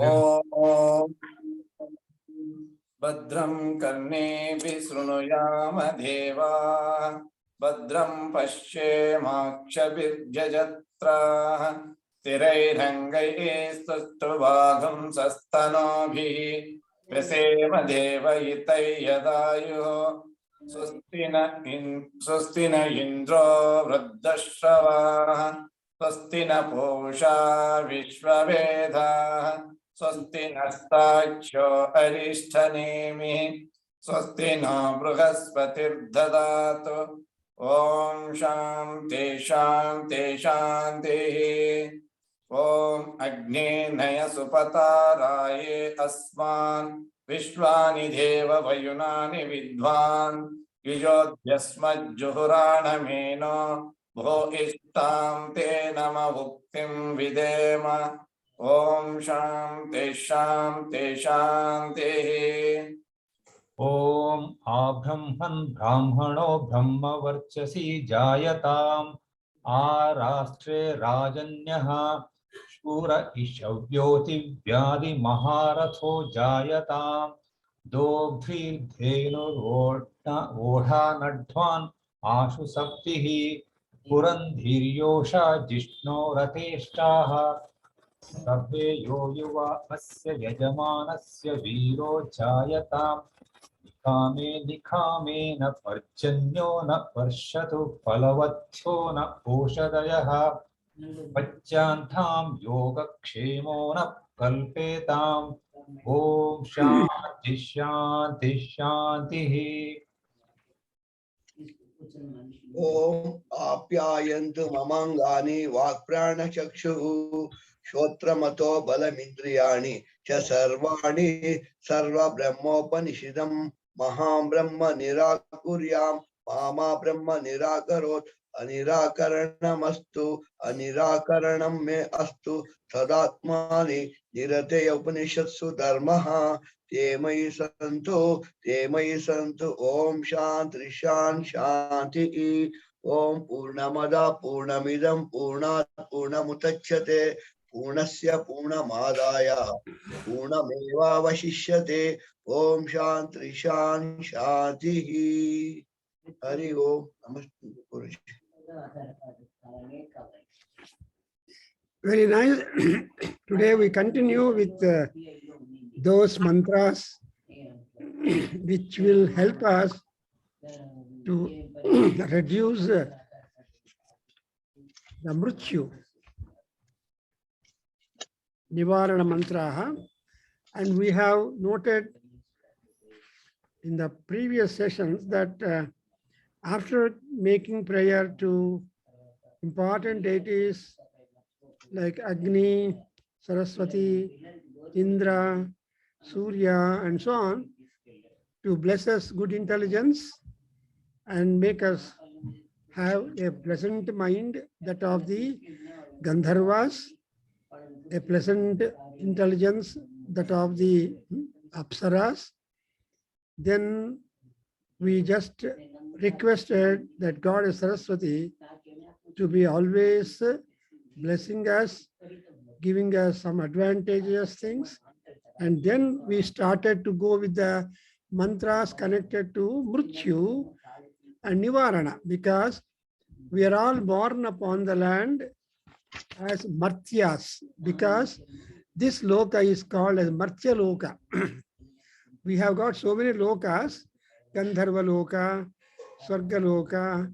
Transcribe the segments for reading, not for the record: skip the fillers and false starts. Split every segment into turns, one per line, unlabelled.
ॐ भद्रं कर्णेभिः शृणुयाम देवाः भद्रं पश्येमाक्षभिर्यजत्राः स्थिरैरङ्गैस्तुष्टुवागुंसस्तनूभिः व्यसेम देवयितै यदायुः स्वस्ति न इन्द्रो वृद्धश्रवाः स्वस्ति न पूषा विश्ववेदाः स्वस्ति नस्ताक्षो अरिष्ठनेमिः स्वस्ति नो बृहस्पतिर्ददातु ॐ शान्ति शान्ति शान्तिः ॐ अग्ने नय सुपताराये अस्मान् विश्वानि देव वयुनानि विद्वान् युजोद्यस्मज्जुहुराणमेनो भो इष्टां ते नम भुक्तिं विदेम ॐ शान्ति शान्ति शान्तिः
ॐ आब्रह्मन् ब्राह्मणो ब्रह्मवर्चसि जायताम् आराष्ट्रे राजन्यः शूर इषव्योतिव्याधिमहारथो जायताम् दोग्ध्रीर्धेनुर्वोढा आशु सप्तिः पुरन्धीर्योषा जिष्णो रथेष्टाः सभे यो युवा अस्य यजमानस्य वीरो जायताम् निखामे निखामे न पर्जन्यो न वर्षतु फलवत्यो न ओषधयः पच्चान्तां योगक्षेमो न कल्पेताम् ॐ शान्ति शान्ति शान्तिः
ॐ आप्यायन्तु ममाङ्गानि वाक्प्राणचक्षुः श्रोत्रमतो बलमिन्द्रियाणि च सर्वाणि सर्वब्रह्मोपनिषदं महां ब्रह्म निराकुर्यां मा ब्रह्म निराकरोत् अनिराकरणमस्तु अनिराकरणं मे अस्तु तदात्मानि निरते उपनिषत्सु धर्मः ते मयि सन्तु ॐ शान्ति शान्ति ॐ पूर्णमदा पूर्णमिदं पूर्णात् पूर्णमुदच्यते पूर्णस्य पूर्णमादाय पूर्णमेवावशिष्यते ॐ शान्ति शान्तिः हरि ओम नमस्ते गुरुजी।
Very nice. Today we continue with those mantras which will help us to reduce the mrityu, nivarana mantraha, and we have noted in the previous sessions that after making prayer to important deities like Agni, Saraswati, Indra, Surya, and so on, to bless us good intelligence and make us have a pleasant mind, that of the Gandharvas, a pleasant intelligence, that of the Apsaras. Then we just requested that Goddess Saraswati to be always blessing us, giving us some advantageous things. And then we started to go with the mantras connected to Mrityu and Nivarana, because we are all born upon the land as Martyas, because this loka is called as Martya loka. We have got so many lokas, Gandharva loka, Swarga loka,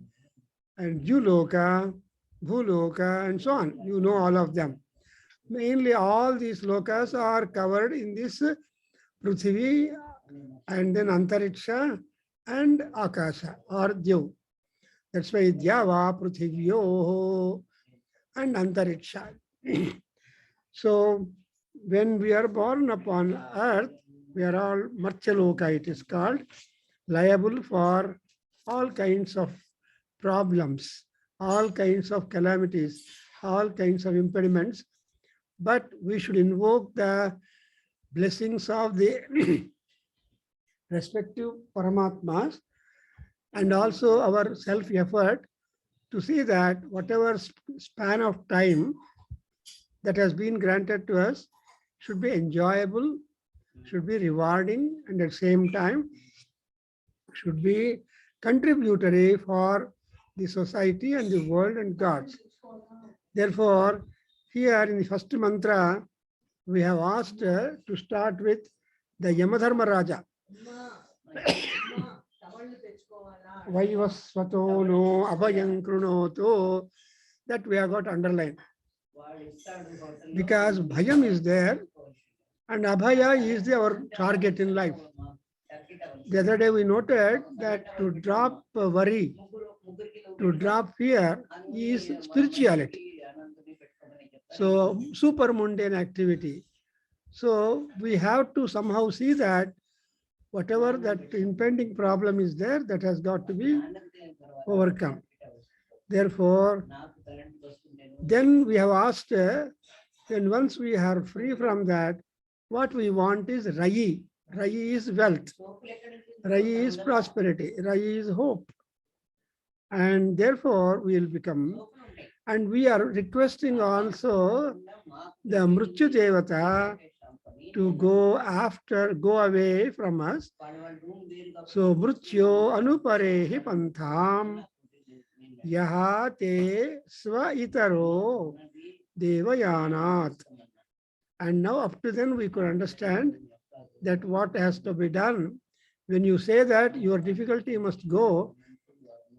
and Juloka, Bhuloka, and so on. You know all of them. Mainly all these lokas are covered in this Prithvi, and then Antariksha and Akasha or Dev. That's why Dhyava, Prithivyo, and Antariksha. So when we are born upon earth, we are all Martyaloka, it is called, liable for all kinds of problems, all kinds of calamities, all kinds of impediments. But we should invoke the blessings of the respective Paramatmas and also our self-effort to see that whatever span of time that has been granted to us should be enjoyable, should be rewarding, and at the same time should be contributory for the society and the world and gods. Therefore, here in the first mantra, we have asked to start with the Yamadharma Raja. Vaivasvato no abhayam krunoto, that we have got underlined. Because bhayam is there and abhaya is our target in life. The other day we noted that to drop worry, to drop fear is spirituality. So super mundane activity. So we have to somehow see that whatever that impending problem is there, that has got to be overcome. Therefore, then we have asked, and once we are free from that, what we want is Rayi. Rayi is wealth. Rayi is prosperity. Rayi is hope. And therefore, we will become, and we are requesting also the Mrityu Devata to go away from us. So, Mrityo Anuparehi Pantham Yaha Te Sva Itaro Devayanat. And now up to then we could understand that what has to be done. When you say that your difficulty must go,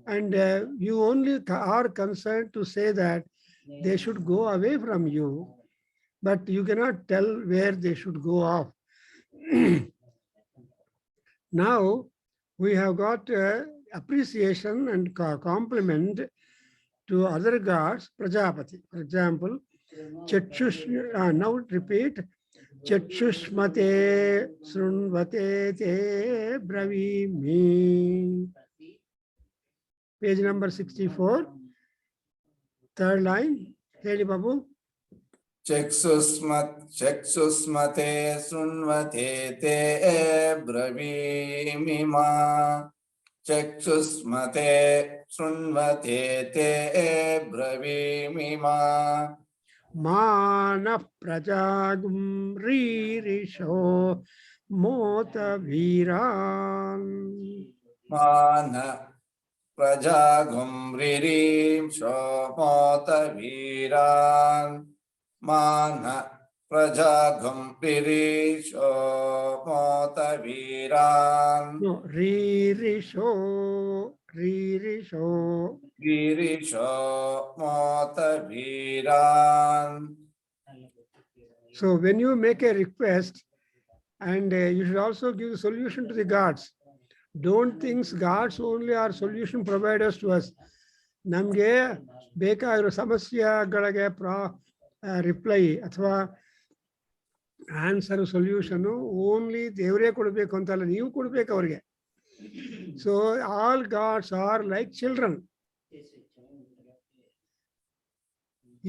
and you only are concerned to say that they should go away from you, but you cannot tell where they should go off. Now we have got appreciation and compliment to other gods, Prajapati. For example, now repeat, Chakshushmate Srunvate Te Bravimi. Page number 64, third line. Heli Babu.
Chakshusmate sunvate te bravimi ma. Chakshusmate sunvate te bravimi ma.
Mana Prajagum Ririsho Mota Viran.
Mana Prajagum ririm shomota viran. Mana Prajagum ririm shomota viran.
No, Ririsho.
Girisho mota viran.
So when you make a request, and you should also give a solution to the gods. Don't think gods only are solution providers to us. Namge ಬೇಕಾಗಿರೋ ಸಮಸ್ಯೆಗಳಿಗೆ reply ಅಥವಾ answer solution only ದೇವರೇ ಕೊಡಬೇಕು ಅಂತಲ್ಲ, ನೀವು ಕೊಡ್ಬೇಕು ಅವ್ರಿಗೆ. So all gods are like children.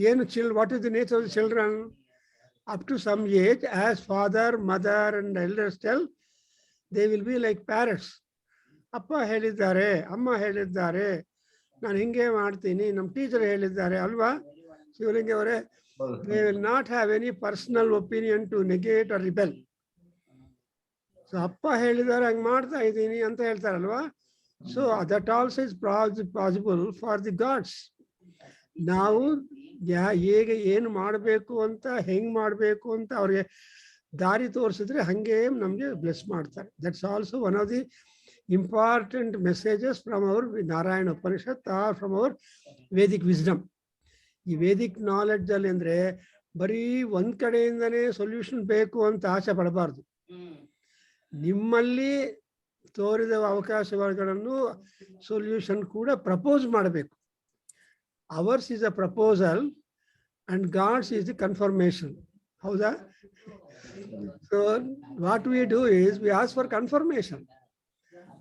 ಏನು what is the nature of the children? Up to some age, as father, mother and elders tell, they will be like parrots. ಅಪ್ಪ ಹೇಳಿದ್ದಾರೆ, ಅಮ್ಮ ಹೇಳಿದ್ದಾರೆ, ನಾನು ಹಿಂಗೆ ಮಾಡ್ತೀನಿ, ನಮ್ಮ ಟೀಚರ್ ಹೇಳಿದ್ದಾರೆ ಅಲ್ವಾ ಶಿವಲಿಂಗ ಅವರೇ? They will not have any personal opinion to negate or rebel. So ಅಪ್ಪ ಹೇಳಿದ್ದಾರೆ ಹಂಗೆ ಮಾಡ್ತಾ ಇದ್ದೀನಿ ಅಂತ ಹೇಳ್ತಾರಲ್ವಾ. So that also is possible for the gods. ನಾವು ಹೇಗೆ ಏನು ಮಾಡಬೇಕು ಅಂತ, ಹೆಂಗ್ ಮಾಡಬೇಕು ಅಂತ ಅವ್ರಿಗೆ ದಾರಿ ತೋರಿಸಿದ್ರೆ ಹಂಗೆ ನಮಗೆ ಬ್ಲೆಸ್ ಮಾಡ್ತಾರೆ. That's also one of the important messages from our Narayana Upanishad are from our Vedic wisdom. ಈ ವೇದಿಕ್ ನಾಲೆಡ್ಜ್ ಅಲ್ಲಿ ಅಂದ್ರೆ ಬರೀ ಒಂದ್ ಕಡೆಯಿಂದನೇ ಸೊಲ್ಯೂಷನ್ ಬೇಕು ಅಂತ ಆಸೆ ಪಡಬಾರ್ದು. ನಿಮ್ಮಲ್ಲಿ ತೋರಿದ ಅವಕಾಶಗಳನ್ನು ಸೊಲ್ಯೂಷನ್ ಕೂಡ ಪ್ರಪೋಸ್ ಮಾಡಬೇಕು. Ours is a proposal and God's is the confirmation. How's So what we do is we ask for confirmation.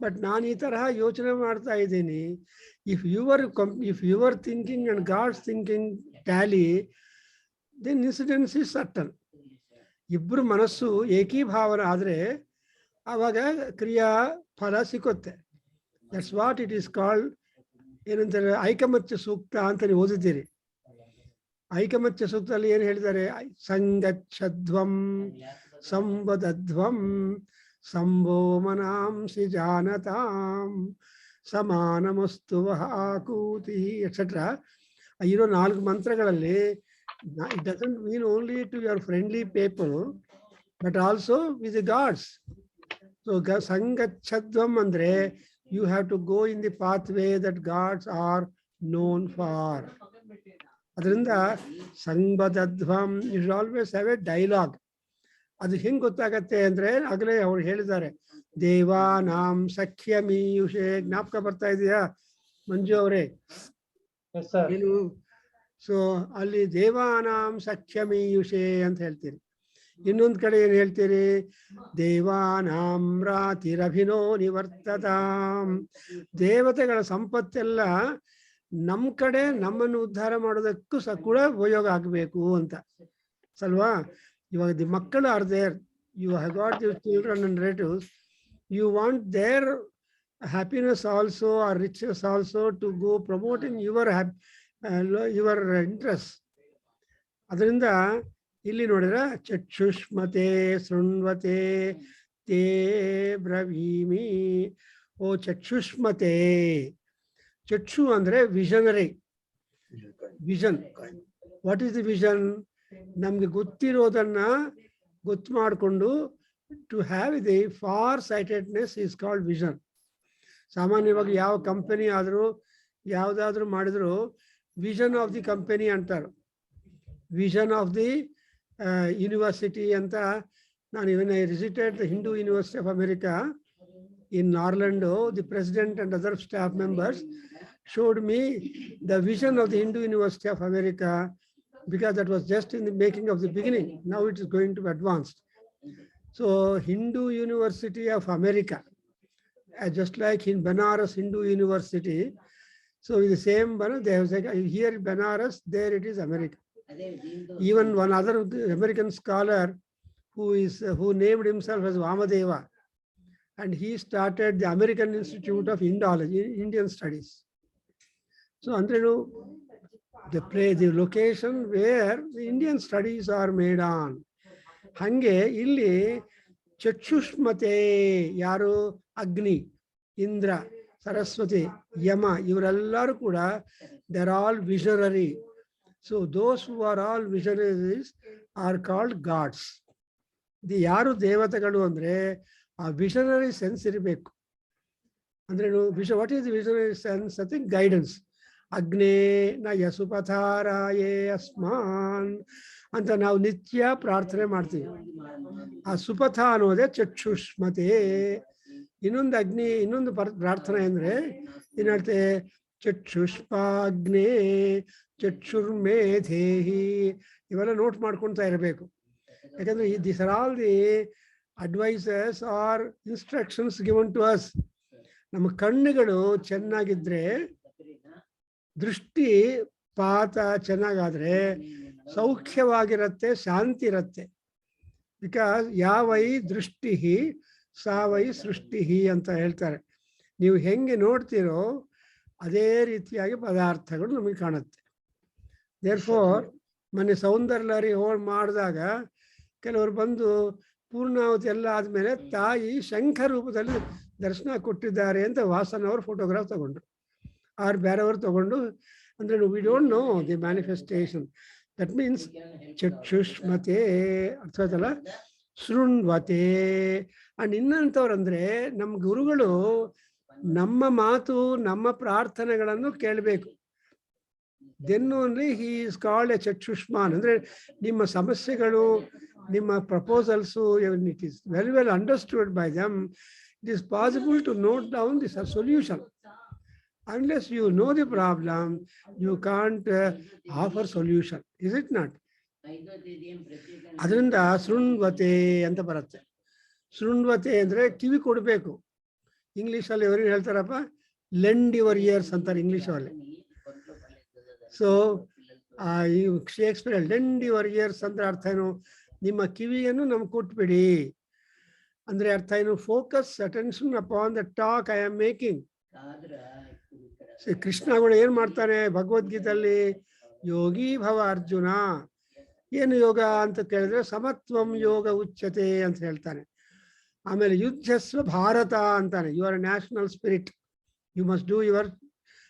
But ನಾನು ಈ ತರಹ ಯೋಚನೆ ಮಾಡ್ತಾ ಇದ್ದೀನಿ. If your thinking and God's thinking tally, then incidence is certain. ಇಬ್ರು ಮನಸ್ಸು ಏಕೀಭಾವನ ಆದ್ರೆ ಆವಾಗ ಕ್ರಿಯಾ ಫಲ ಸಿಕ್ಕುತ್ತೆ. That's what it is called. ಏನಂತಾರೆ, ಐಕಮತ್ಯ ಸೂಕ್ತ ಅಂತ ನೀವು ಓದಿದ್ದೀರಿ. ಐಕಮತ್ಯ ಸೂಕ್ತದಲ್ಲಿ ಏನು ಹೇಳಿದ್ದಾರೆ? ಸಂಗಚ್ಛಧ್ವಂ ಸಂವದಧ್ವಂ ಸಂಭೋ ಮನಾಂಸಿ ಜಾನತಾಂ ಸಮಾನಮಸ್ತು ವಹಾಕೂತಿ ಎಕ್ಸೆಟ್ರಾ. ಇರೋ 4 ಮಂತ್ರಗಳಲ್ಲಿ it doesn't mean only to your friendly people but also with the gods. So sangachadvam andre you have to go in the pathway that gods are known for. Adrinda sangbadadvam, you should always have a dialogue. ಅದು ಹೆಂಗ್ ಗೊತ್ತಾಗತ್ತೆ ಅಂದ್ರೆ ಆಗಲೇ ಅವ್ರು ಹೇಳಿದ್ದಾರೆ, ದೇವಾನಾಂ ಸಖ್ಯಮೀಯುಷೆ. ಜ್ಞಾಪಕ ಬರ್ತಾ ಇದೆಯಾ ಮಂಜು ಅವರೇ? ಏನು? ಸೊ ಅಲ್ಲಿ ದೇವಾನಾಂ ಸಖ್ಯಮೀಯುಷೆ ಅಂತ ಹೇಳ್ತೀರಿ. ಇನ್ನೊಂದು ಕಡೆ ಏನು ಹೇಳ್ತೀರಿ? ದೇವಾನಾಂ ರಾತಿರಭಿನೋ ನಿವರ್ತತಾಂ. ದೇವತೆಗಳ ಸಂಪತ್ತೆಲ್ಲ ನಮ್ಮ ಕಡೆ ನಮ್ಮನ್ನು ಉದ್ಧಾರ ಮಾಡೋದಕ್ಕೂ ಕೂಡ ಉಪಯೋಗ ಆಗಬೇಕು ಅಂತ ಅಲ್ವಾ? ಇವಾಗ ದಿ ಮಕ್ಕಳು are there, you have got your children and relatives, you want their happiness also or riches also to go promoting your interest. ಅದರಿಂದ ಇಲ್ಲಿ ನೋಡಿದ್ರೆ ಚಕ್ಷುಷ್ಮತೆ ಶೃಣ್ವತೆ ತೇ ಬ್ರವೀಮಿ. ಓ ಚಕ್ಷುಷ್ಮತೆ, ಚಕ್ಷು ಅಂದ್ರೆ visionary, vision. What is the vision? ನಮ್ಗೆ ಗೊತ್ತಿರೋದನ್ನ ಗೊತ್ತು ಮಾಡಿಕೊಂಡು to have the far sightedness is called vision. ಸಾಮಾನ್ಯವಾಗಿ ಯಾವ ಕಂಪನಿ ಆದರೂ ಯಾವುದಾದ್ರೂ ಮಾಡಿದ್ರು ವಿಷನ್ ಆಫ್ ದಿ ಕಂಪನಿ ಅಂತಾರೆ, ವಿಷನ್ ಆಫ್ ದಿ ಯೂನಿವರ್ಸಿಟಿ ಅಂತ. ನಾನು even I visited the Hindu university of America in Orlando. The president and other staff members showed me the vision of the Hindu University of America, because that was just in the making of the beginning. Now it is going to be advanced. So Hindu University of America, just like in Banaras Hindu University, so the same, they have said here Banaras, there it is America. Even one other American scholar who named himself as Vamadeva, and he started the American Institute of Indology, Indian Studies. So Andrenu, the location where the Indian studies are made on. Hange illi ಚಕ್ಷುಷ್ಮತೆ ಯಾರು? ಅಗ್ನಿ, ಇಂದ್ರ, ಸರಸ್ವತಿ, ಯಮ, ಇವರೆಲ್ಲರೂ ಕೂಡ they are all visionary. So those who are all visionaries are called gods. ಯಾರು ದೇವತೆಗಳು ಅಂದ್ರೆ ಆ visionary sense ಇರಬೇಕು. ಅಂದ್ರೆ what is the visionary sense? I think guidance. ಅಗ್ನೇ ನ ಯಸುಪಥಾರಾಯೇ ಅಸ್ಮಾನ್ ಅಂತ ನಾವು ನಿತ್ಯ ಪ್ರಾರ್ಥನೆ ಮಾಡ್ತೀವಿ. ಆ ಸುಪಥ ಅನ್ನೋದೇ ಚಕ್ಷುಷ್ಮತೆ. ಇನ್ನೊಂದು ಅಗ್ನಿ, ಇನ್ನೊಂದು ಪ್ರಾರ್ಥನೆ ಅಂದ್ರೆ ಏನಂತೆ? ಚಕ್ಷುಷ್ಪಾಗ್ನೇ ಚಕ್ಷುರ್ಮೇಧೇಹಿ. ಇವೆಲ್ಲ ನೋಟ್ ಮಾಡ್ಕೊಳ್ತಾ ಇರಬೇಕು. ಯಾಕಂದ್ರೆ these are all the advices or instructions given to us. ನಮ್ಮ ಕಣ್ಣುಗಳು ಚೆನ್ನಾಗಿದ್ರೆ, ದೃಷ್ಟಿ ಪಾತ ಚೆನ್ನಾಗಾದ್ರೆ ಸೌಖ್ಯವಾಗಿರತ್ತೆ, ಶಾಂತಿ ಇರತ್ತೆ. ಬಿಕಾಸ್ ಯಾವೈ ದೃಷ್ಟಿ ಸಾವೈ ಸೃಷ್ಟಿ ಅಂತ ಹೇಳ್ತಾರೆ. ನೀವು ಹೆಂಗೆ ನೋಡ್ತೀರೋ ಅದೇ ರೀತಿಯಾಗಿ ಪದಾರ್ಥಗಳು ನಮಗೆ ಕಾಣುತ್ತೆ. ದೇರ್ಫೋರ್ ಮೊನ್ನೆ ಸೌಂದರ್ಯಲಹರಿ ಮಾಡಿದಾಗ ಕೆಲವರು ಬಂದು ಪೂರ್ಣಾವತಿ ಎಲ್ಲ ಆದ್ಮೇಲೆ ತಾಯಿ ಶಂಖ ರೂಪದಲ್ಲಿ ದರ್ಶನ ಕೊಟ್ಟಿದ್ದಾರೆ ಅಂತ ವಾಸನ್ ಅವರು ಫೋಟೋಗ್ರಾಫ್ ತಗೊಂಡ್ರು, ಆರ್ ಬೇರೆಯವರು ತಗೊಂಡು. ಅಂದ್ರೆ we don't know the manifestation. That means ಚಕ್ಷುಷ್ಮತೆ ಅರ್ಥ ಆಯ್ತಲ್ಲ, ಶೃಣ್ವತೆ. ಅಂಡ್ ಇನ್ನಂಥವ್ರಂದ್ರೆ ನಮ್ಮ ಗುರುಗಳು ನಮ್ಮ ಮಾತು, ನಮ್ಮ ಪ್ರಾರ್ಥನೆಗಳನ್ನು ಕೇಳಬೇಕು. Then only he is called a ಚಕ್ಷುಷ್ಮಾನ್. ಅಂದ್ರೆ ನಿಮ್ಮ ಸಮಸ್ಯೆಗಳು, ನಿಮ್ಮ proposals, it is very well understood by them. It is possible to note down the solution. Unless you know the problem, you can't offer solution. Is it not? ಅದರಿಂದ ಶೃಣ್ವತೆ ಅಂತ ಬರುತ್ತೆ. ಶೃಣ್ವತೆ ಅಂದ್ರೆ ಕಿವಿ ಕೊಡಬೇಕು. ಇಂಗ್ಲಿಷಲ್ಲಿ ఎవರೇನು ಹೇಳ್ತಾರಪ್ಪ? ಲೆಂಡ್ ಯುವರ್ ಇಯರ್ಸ್ ಅಂತಾರೆ ಇಂಗ್ಲಿಷಲ್ಲಿ. So ಈ Shakespeare lend your years ಅಂದ್ರೆ ಅರ್ಥ ಏನು? ನಿಮ್ಮ ಕಿವಿಯನ್ನು ನಮ್ಗೆ ಕೊಟ್ಬಿಡಿ ಅಂದ್ರೆ ಅರ್ಥ ಏನು? Focus attention upon the talk I am making. Krishna ಕೂಡ ಏನ್ ಮಾಡ್ತಾನೆ ಭಗವದ್ಗೀತೆಯಲ್ಲಿ? ಯೋಗಿ ಭವ ಅರ್ಜುನ. ಏನು ಯೋಗ ಅಂತ ಕೇಳಿದ್ರೆ ಸಮತ್ವಂ ಯೋಗ ಉಚ್ಯತೆ ಅಂತ ಹೇಳ್ತಾನೆ. ಆಮೇಲೆ ಯುದ್ಧಸ್ವ ಭಾರತ ಅಂತಾನೆ, your national spirit, you must do your.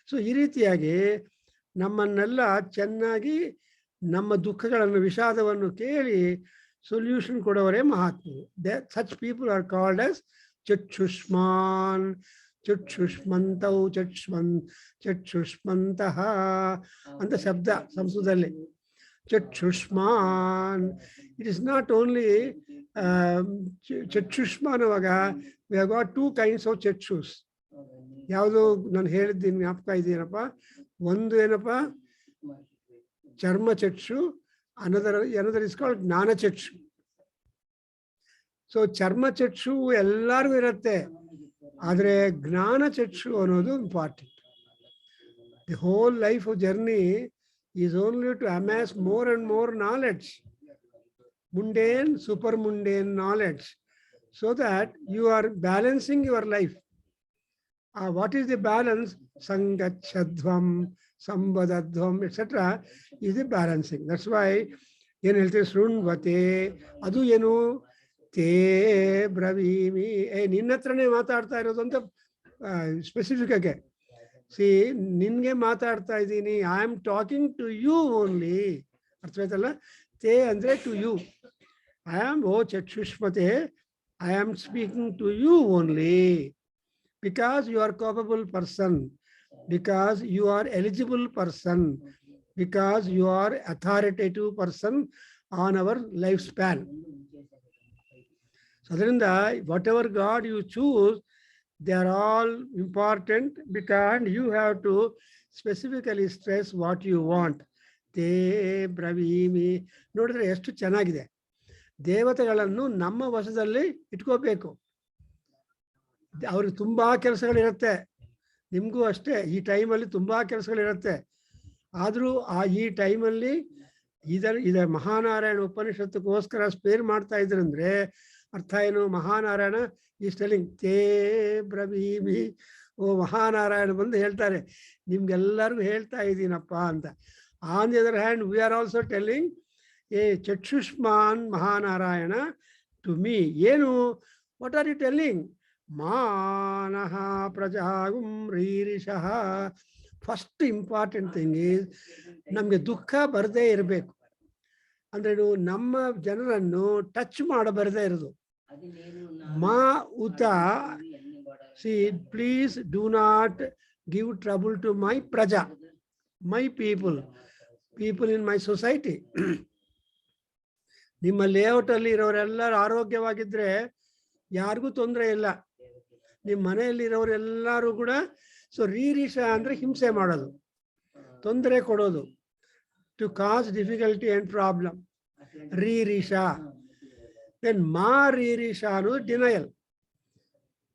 So ಈ ರೀತಿಯಾಗಿ ನಮ್ಮನ್ನೆಲ್ಲ ಚೆನ್ನಾಗಿ ನಮ್ಮ ದುಃಖಗಳನ್ನು ವಿಷಾದವನ್ನು ಕೇಳಿ ಸೊಲ್ಯೂಷನ್ ಕೊಡೋವರೇ ಮಹಾತ್ಮರು. Such people are called as ಚಕ್ಷುಷ್ಮಾನ್, ಚಕ್ಷುಷ್ಮಂತೌ, ಚಕ್ಷುಷ್ಮಂತಹ ಅಂತ ಶಬ್ದ ಸಂಸ್ಕೃತದಲ್ಲಿ. ಚಕ್ಷುಷ್ಮಾನ್, ಇಟ್ ಇಸ್ ನಾಟ್ ಓನ್ಲಿ ಚಕ್ಷುಷ್ಮಾನ್. ಅವಾಗ we have got 2 kinds of ಚಕ್ಷುಸ್. ಯಾವುದು ನಾನು ಹೇಳಿದ್ದೀನಿ ಜ್ಞಾಪಕ ಇದೆಯೇನಪ್ಪ? ಒಂದು ಏನಪ್ಪ, ಚರ್ಮ ಚಕ್ಷು, another is called ಜ್ಞಾನ ಚಕ್ಷು. ಸೊ ಚರ್ಮ ಚಕ್ಷು ಎಲ್ಲರಿಗೂ ಇರುತ್ತೆ, ಆದರೆ ಜ್ಞಾನ ಚಕ್ಷು ಅನ್ನೋದು important. The whole life of journey is only to amass more and more knowledge, mundane, super mundane knowledge, so that you are balancing your life. What is the balance? Sangachadvam, sambadadvam, etc. is the balancing. That's why ಏನು ಹೇಳ್ತೀವಿ, ಶೃಣ್ವತೆ, ಅದು ಏನು, ತೇ ಬ್ರವೀಮಿ, ನಿನ್ನ ಹತ್ರನೇ ಮಾತಾಡ್ತಾ ಇರೋದು ಅಂತ ಸ್ಪೆಸಿಫಿಕ್ ಆಗಿ. ಸಿ, ನಿನ್ಗೆ ಮಾತಾಡ್ತಾ ಇದ್ದೀನಿ, I am talking to you only. ಅರ್ಥವಾಯ್ತಲ್ಲ? ತೇ ಅಂದ್ರೆ to you. I am O ಚಕ್ಷುಷ್ಮತೆ, I am speaking to you only, because you are capable person, because you are eligible person, because you are authoritative person on our lifespan. So ಅದರಿಂದ whatever God you choose, they are all important, because you have to specifically stress what you want. ತೇ ಬ್ರವೀಮಿ. ನೋಡಿದ್ರೆ ಎಷ್ಟು ಚೆನ್ನಾಗಿದೆ. ದೇವತೆಗಳನ್ನು ನಮ್ಮ ವಶದಲ್ಲಿ ಇಟ್ಕೋಬೇಕು. ಅವ್ರಿಗೆ ತುಂಬಾ ಕೆಲಸಗಳಿರುತ್ತೆ, ನಿಮಗೂ ಅಷ್ಟೇ. ಈ ಟೈಮಲ್ಲಿ ತುಂಬಾ ಕೆಲಸಗಳಿರುತ್ತೆ. ಆದರೂ ಈ ಟೈಮಲ್ಲಿ ಇದ ಮಹಾನಾರಾಯಣ ಉಪನಿಷತ್ತಕ್ಕೋಸ್ಕರ ಸ್ಪೇರ್ ಮಾಡ್ತಾ ಇದ್ರಂದ್ರೆ ಅರ್ಥ ಏನು? ಮಹಾನಾರಾಯಣ ಈಸ್ ಟೆಲ್ಲಿಂಗ್ ತೇ ಬ್ರವೀಮಿ. ಓ ಮಹಾನಾರಾಯಣ ಬಂದು ಹೇಳ್ತಾರೆ, ನಿಮ್ಗೆಲ್ಲರಿಗೂ ಹೇಳ್ತಾ ಇದ್ದೀನಪ್ಪ ಅಂತ. On the other hand we are also telling a ಚಕ್ಷುಷ್ಮಾನ್ ಮಹಾನಾರಾಯಣ ಟು ಮೀ. ಏನು, ವಾಟ್ ಆರ್ ಯು ಟೆಲ್ಲಿಂಗ್? ಮಾನಃ ಪ್ರಜಾಗುಂ ರೀರಿಷಃ. ಫಸ್ಟ್ ಇಂಪಾರ್ಟೆಂಟ್ ಥಿಂಗ್ ಈಸ್ ನಮಗೆ ದುಃಖ ಬರದೇ ಇರಬೇಕು. ಅಂದ್ರೆ ನಮ್ಮ ಜನರನ್ನು ಟಚ್ ಮಾಡಬಾರದೇ ಇರೋದು. ಮಾ ಉತ, see, please do not give trouble to my ಪ್ರಜಾ, my people in my society. ನಿಮ್ಮ ಲೇಔಟ್ ಅಲ್ಲಿ ಇರೋರೆಲ್ಲರೂ ಆರೋಗ್ಯವಾಗಿದ್ರೆ ಯಾರಿಗೂ ತೊಂದರೆ ಇಲ್ಲ. ನಿಮ್ಮ ಮನೆಯಲ್ಲಿರೋರೆಲ್ಲರೂ ಕೂಡ. ಸೊ ರೀರಿಷ ಅಂದ್ರೆ ಹಿಂಸೆ ಮಾಡೋದು, ತೊಂದರೆ ಕೊಡೋದು, to cause difficulty and problem. ರೀರಿಷ. ದೆನ್ ಮಾ ರೀರಿಷ ಅನ್ನೋದು ಡಿನಯಲ್.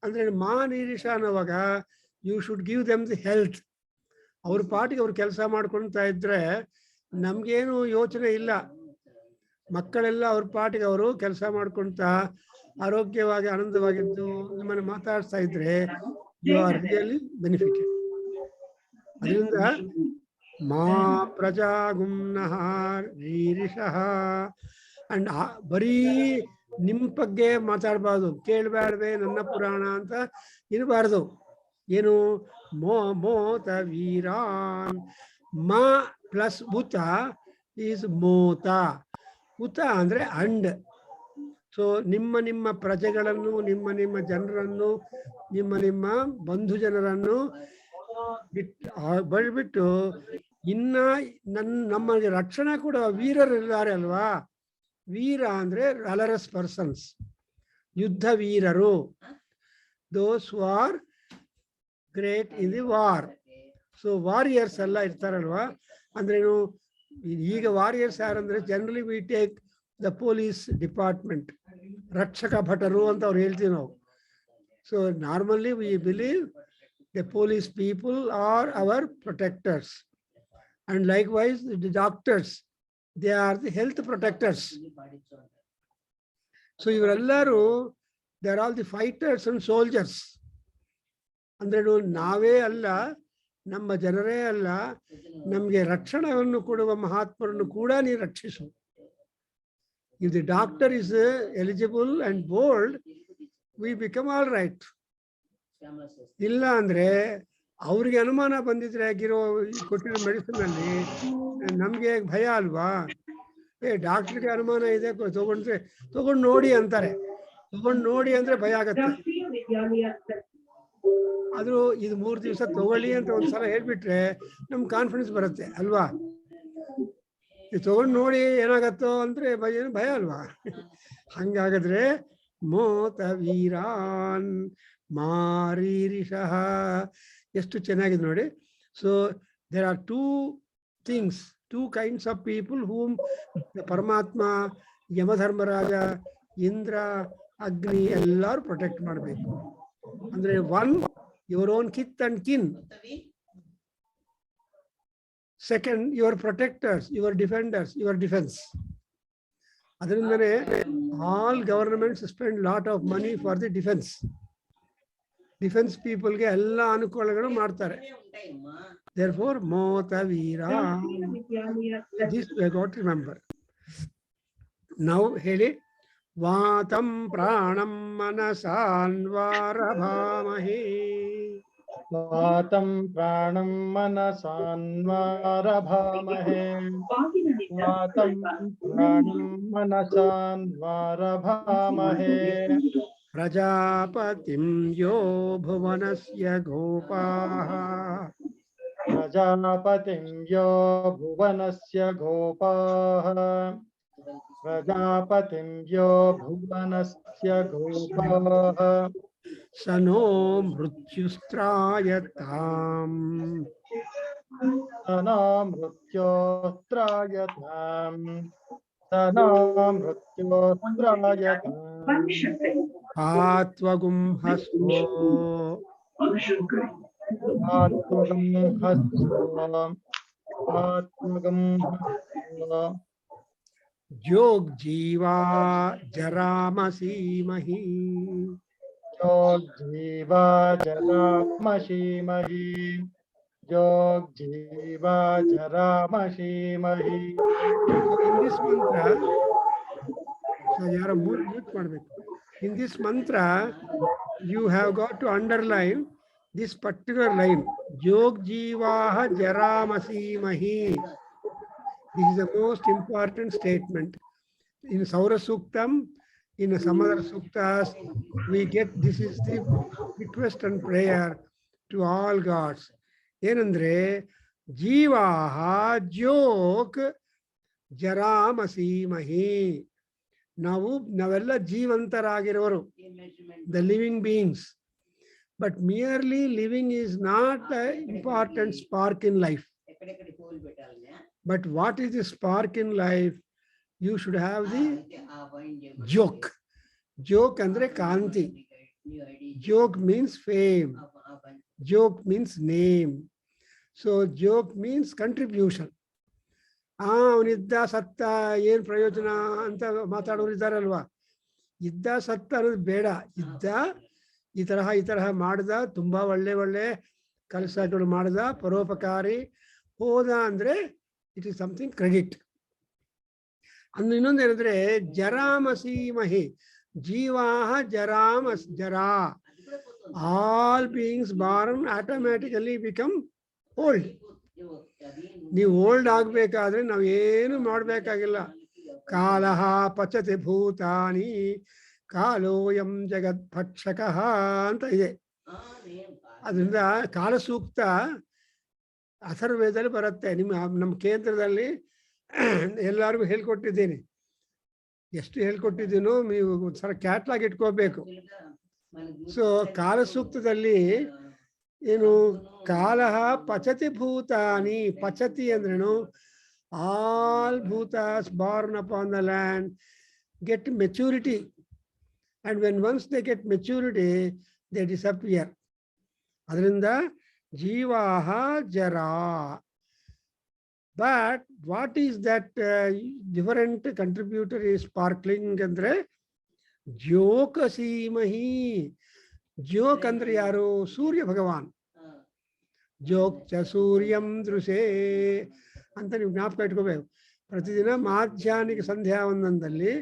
ಅಂದ್ರೆ ಮಾ ರೀರಿಷ ಅನ್ನೋವಾಗ you should give them the health. ಅವ್ರ ಪಾಟಿಗೆ ಅವ್ರು ಕೆಲಸ ಮಾಡ್ಕೊಳ್ತಾ ಇದ್ರೆ ನಮ್ಗೇನು ಯೋಚನೆ ಇಲ್ಲ. ಮಕ್ಕಳೆಲ್ಲ ಅವ್ರ ಪಾಟಿಗೆ ಅವರು ಕೆಲಸ ಮಾಡ್ಕೊಳ್ತಾ ಆರೋಗ್ಯವಾಗಿ ಆನಂದವಾಗಿದ್ದು ನಿಮ್ಮನ್ನು ಮಾತಾಡ್ತಾ ಇದ್ರೆ ಯು ಆರ್ ರಿಯಲಿ ಬೆನಿಫಿಟೆಡ್. ಅದರಿಂದ ಮಾ ಪ್ರಜಾಗುಮ್ನಃ ರೀರಿಷಃ. ಅಂಡ್ ಬರೀ ನಿಮ್ಮ ಬಗ್ಗೆ ಮಾತಾಡಬಾರ್ದು, ಕೇಳಬೇಡವೆ ನನ್ನ ಪುರಾಣ ಅಂತ ಇರಬಾರ್ದು. ಏನು, ಮೋತ ವೀರಾನ್. ಮಾ ಪ್ಲಸ್ ಉತ ಈಸ್ ಮೋತ. ಉತ ಅಂದ್ರೆ ಅಂಡ್. ಸೊ ನಿಮ್ಮ ಪ್ರಜೆಗಳನ್ನು, ನಿಮ್ಮ ಜನರನ್ನು, ನಿಮ್ಮ ಬಂಧು ಜನರನ್ನು ಬಿಟ್ಟು ಇನ್ನ ನಮಗೆ ರಕ್ಷಣೆ ಕೂಡ ವೀರರಿದ್ದಾರೆ ಅಲ್ವಾ. ವೀರ ಅಂದ್ರೆ ವ್ಯಾಲರಸ್ ಪರ್ಸನ್ಸ್, ಯುದ್ಧ ವೀರರು, those who are great in the war. So warriors ಎಲ್ಲ ಇರ್ತಾರಲ್ವಾ. ಅಂದ್ರೇನು, ಈಗ ವಾರಿಯರ್ಸ್ ಯಾರಂದ್ರೆ generally we take the police department, ರಕ್ಷಕ ಭಟರು ಅಂತ ಅವ್ರು ಹೇಳ್ತೀವಿ ನಾವು. So normally we believe the police people are our protectors, and likewise the doctors, they are the health protectors. So ಇವರೆಲ್ಲರೂ they are all the fighters and soldiers. ಅಂದ್ರೆ ನಾವೇ ಅಲ್ಲ, ನಮ್ಮ ಜನರೇ ಅಲ್ಲ, ನಮಗೆ ರಕ್ಷಣೆಯನ್ನು ಕೊಡುವ ಮಹಾತ್ಮರನ್ನು ಕೂಡ ನೀನು ರಕ್ಷಿಸು. If the doctor is eligible and bold, we become all right. ಇಲ್ಲ ಅಂದ್ರೆ ಅವ್ರಿಗೆ ಅನುಮಾನ ಬಂದಿದ್ರೆ ಆಗಿರೋ ಕೊಟ್ಟಿರೋ ಮೆಡಿಸಿನ್ ಅಲ್ಲಿ ನಮ್ಗೆ ಭಯ ಅಲ್ವಾ? ಡಾಕ್ಟರ್ಗೆ ಅನುಮಾನ ಇದೆ, ತಗೊಂಡು ನೋಡಿ ಅಂತಾರೆ. ತಗೊಂಡು ನೋಡಿ ಅಂದ್ರೆ ಭಯ ಆಗತ್ತೆ. ಆದ್ರೂ ಇದು 3 ದಿವಸ ತಗೊಳ್ಳಿ ಅಂತ ಒಂದ್ಸಲ ಹೇಳ್ಬಿಟ್ರೆ ನಮ್ಗೆ ಕಾನ್ಫಿಡೆನ್ಸ್ ಬರುತ್ತೆ ಅಲ್ವಾ? ಇದು ತಗೊಂಡು ನೋಡಿ ಏನಾಗತ್ತೋ ಅಂದ್ರೆ ಭಯ ಅಲ್ವಾ? ಹಂಗಾಗದ್ರೆ ಮೋತ ವೀರಾನ್ ಮಾರೀರಿಷಃ, ಎಷ್ಟು ಚೆನ್ನಾಗಿದೆ ನೋಡಿ. So there are two kinds of people whom the ಪರಮಾತ್ಮ, ಯಮಧರ್ಮರಾಜ, ಇಂದ್ರ, ಅಗ್ನಿ ಎಲ್ಲರೂ ಪ್ರೊಟೆಕ್ಟ್ ಮಾಡಬೇಕು. ಅಂದ್ರೆ one, your own kith and kin. Second, your protectors, your defenders, your defence. ಅದರಿಂದನೇ all governments spend lot of money for the defence ಪೀಪಲ್ಗೆ ಎಲ್ಲ ಅನುಕೂಲಗಳು ಮಾಡ್ತಾರೆ. Therefore, Mota Veera. This we got to remember. Now, Heli Vatam Pranam Manasanvarabhamahe.
Vatam Pranam Manasanvarabhamahe. Vatam Pranam Manasanvarabhamahe.
Prajapatim yo bhuvanasya gopaha.
Prajapatim yo bhuvanasya gopaha. Prajapatim yo bhuvanasya gopaha.
Sano mrutyustrayatam.
Sano mrutyustrayatam. Sano mrutyustrayatam.
Atvagum hasvo.
Atmagam hasva.
Jog jiva jaramasimahi.
Jog jiva jaramasimahi. Jog jiva jaramasimahi.
In this mantra, so you are mute ಮಾಡಬೇಕು. In this mantra, you have got to underline this particular line. Jog jivaha jaramasimahi. This is the most important statement. In Saura Suktam, in some other suktas, we get this is the request and prayer to all gods. Yenandre jivaha jog jaramasimahi. Navella jivantaragiravaru, the living beings. But merely living is not the important spark in life. But what is the spark in life? You should have the joke. Joke andre kanti. Joke means fame. Joke means name. So joke means contribution. ಅವನಿದ್ದ ಸತ್ತ ಏನ್ ಪ್ರಯೋಜನ ಅಂತ ಮಾತಾಡೋರು ಇದ್ದಾರಲ್ವಾ? ಇದ್ದ ಸತ್ತ ಅನ್ನೋದು ಬೇಡ. ಇದ್ದ ಈ ತರಹ ಮಾಡ್ದ, ತುಂಬಾ ಒಳ್ಳೆ ಕೆಲಸಗಳು ಮಾಡ್ದ, ಪರೋಪಕಾರಿ, ಹೋದ ಅಂದ್ರೆ ಇಟ್ ಇಸ್ ಸಮಥಿಂಗ್ ಕ್ರೆಡಿಟ್. ಅಂದು ಇನ್ನೊಂದೇನಂದ್ರೆ ಜರಾಮಸೀಮಹಿ, ಜೀವಾಹ ಜರಾ. All beings Born automatically become old. ನೀವು ಓಲ್ಡ್ ಆಗ್ಬೇಕಾದ್ರೆ ನಾವ್ ಏನು ಮಾಡ್ಬೇಕಾಗಿಲ್ಲ. ಕಾಲಹ ಪಚತಿ ಭೂತಾನಿ ಕಾಲೋಯಂ ಜಗದ್ಭಕ್ಷಕಃ ಅಂತ ಇದೆ. ಅದರಿಂದ ಕಾಲಸೂಕ್ತ ಅಥರ್ವೇದದಲ್ಲಿ ಬರುತ್ತೆ. ನಮ್ಮ ಕೇಂದ್ರದಲ್ಲಿ ಎಲ್ಲರಿಗೂ ಹೇಳ್ಕೊಟ್ಟಿದ್ದೀನಿ. ಎಷ್ಟು ಹೇಳ್ಕೊಟ್ಟಿದ್ದೀನೋ ನೀವು ಒಂದ್ಸಲ ಕ್ಯಾಟ್ಲಾಗ್ ಇಟ್ಕೋಬೇಕು. ಸೊ ಕಾಲಸೂಕ್ತದಲ್ಲಿ ಏನು ಕಾಲಹ ಪಚತಿ ಭೂತಾನಿ, ಪಚತಿ ಅಂದ್ರೇನು? ಆಲ್ ಭೂತಾಸ್ born upon the land get maturity, and when once they get maturity they disappear. ಅದರಿಂದ ಜೀವಾಹ ಜರಾ. But what is that different contributor is sparkling ಅಂದ್ರೆ ಜೋಕಸೀಮಹಿ. ಜೋಕ್ ಅಂದ್ರೆ ಯಾರು? ಸೂರ್ಯ ಭಗವಾನ್. ಜೋಕ್ಚ ಸೂರ್ಯಂ ದೃಶೇ ಅಂತ ನೀವು ಜ್ಞಾಪಕ ಇಟ್ಕೋಬೇಕು. ಪ್ರತಿದಿನ ಮಾಧ್ಯಾಹ್ನಿಕ ಸಂಧ್ಯಾ ವಂದನದಲ್ಲಿ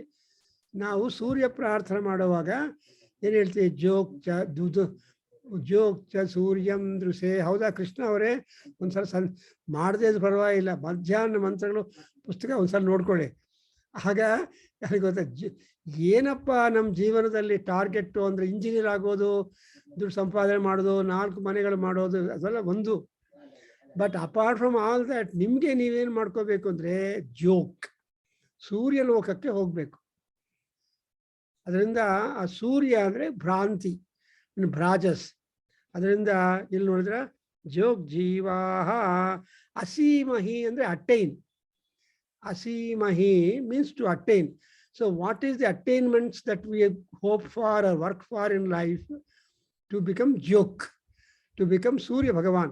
ನಾವು ಸೂರ್ಯ ಪ್ರಾರ್ಥನೆ ಮಾಡುವಾಗ ಏನು ಹೇಳ್ತೀವಿ? ಜೋಕ್ಚ ಸೂರ್ಯಂ ದೃಶೇ. ಹೌದಾ ಕೃಷ್ಣ ಅವರೇ? ಒಂದ್ಸಲ ಮಾಡದೇ ಅದು ಪರವಾಗಿಲ್ಲ, ಮಧ್ಯಾಹ್ನ ಮಂತ್ರಗಳು ಪುಸ್ತಕ ಒಂದ್ಸಲ ನೋಡ್ಕೊಳ್ಳಿ. ಆಗ ಯಾರಿಗೆ ಗೊತ್ತಾ ಏನಪ್ಪ ನಮ್ಮ ಜೀವನದಲ್ಲಿ ಟಾರ್ಗೆಟ್ಟು ಅಂದರೆ ಇಂಜಿನಿಯರ್ ಆಗೋದು, ದುಡ್ಡು ಸಂಪಾದನೆ ಮಾಡೋದು, 4 ಮನೆಗಳು ಮಾಡೋದು, ಅದೆಲ್ಲ ಒಂದು. But apart from all that ನಿಮಗೆ ನೀವೇನು ಮಾಡ್ಕೋಬೇಕು ಅಂದರೆ ಜೋಕ್, ಸೂರ್ಯ ಲೋಕಕ್ಕೆ ಹೋಗಬೇಕು. ಅದರಿಂದ ಆ ಸೂರ್ಯ ಅಂದರೆ ಭ್ರಾಂತಿ, ಭ್ರಾಜಸ್. ಅದರಿಂದ ಇಲ್ಲಿ ನೋಡಿದ್ರೆ ಜೋಗ್ ಜೀವಾಹ ಅಸೀಮಹಿ ಅಂದರೆ attain. ಅಸೀಮಹಿ means to attain. So what is the attainments that we hope for or work for in life? To become jok, to become Surya Bhagavan.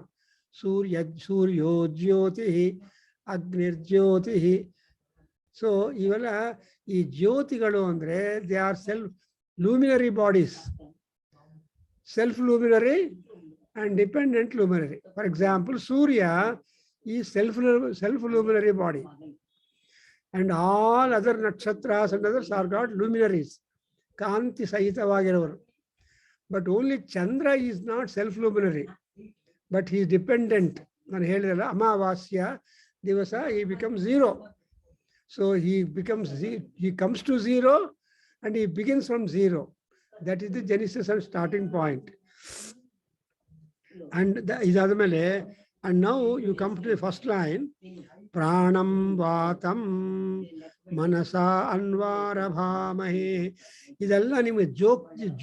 Suryo Jyotihi, Agnir Jyotihi. So ಇವೆಲ್ಲ ಈ ಜ್ಯೋತಿಗಳು ಅಂದರೆ they are self luminary bodies, self luminary and dependent luminary. For example, Surya is self luminary body, and all other nakshatras and others are got luminaries, ಕಾಂತಿ ಸಹಿತವಾಗಿರುವರು. But only Chandra is not self luminary, but he dependent. ನಾನು ಹೇಳಿದಲ್ಲ, ಅಮಾವಾಸ್ಯ ದಿವಸ he becomes zero. So he comes to zero and he begins from zero. That is the genesis and starting point. And ಇದಾದ ಮೇಲೆ, and now you come to the first line, ಪ್ರಾಣಂ ವಾತಂ ಮನಸಾ ಅನ್ವಾರಭಾಮಹೇ. ಇದೆಲ್ಲ ನಿಮಗೆ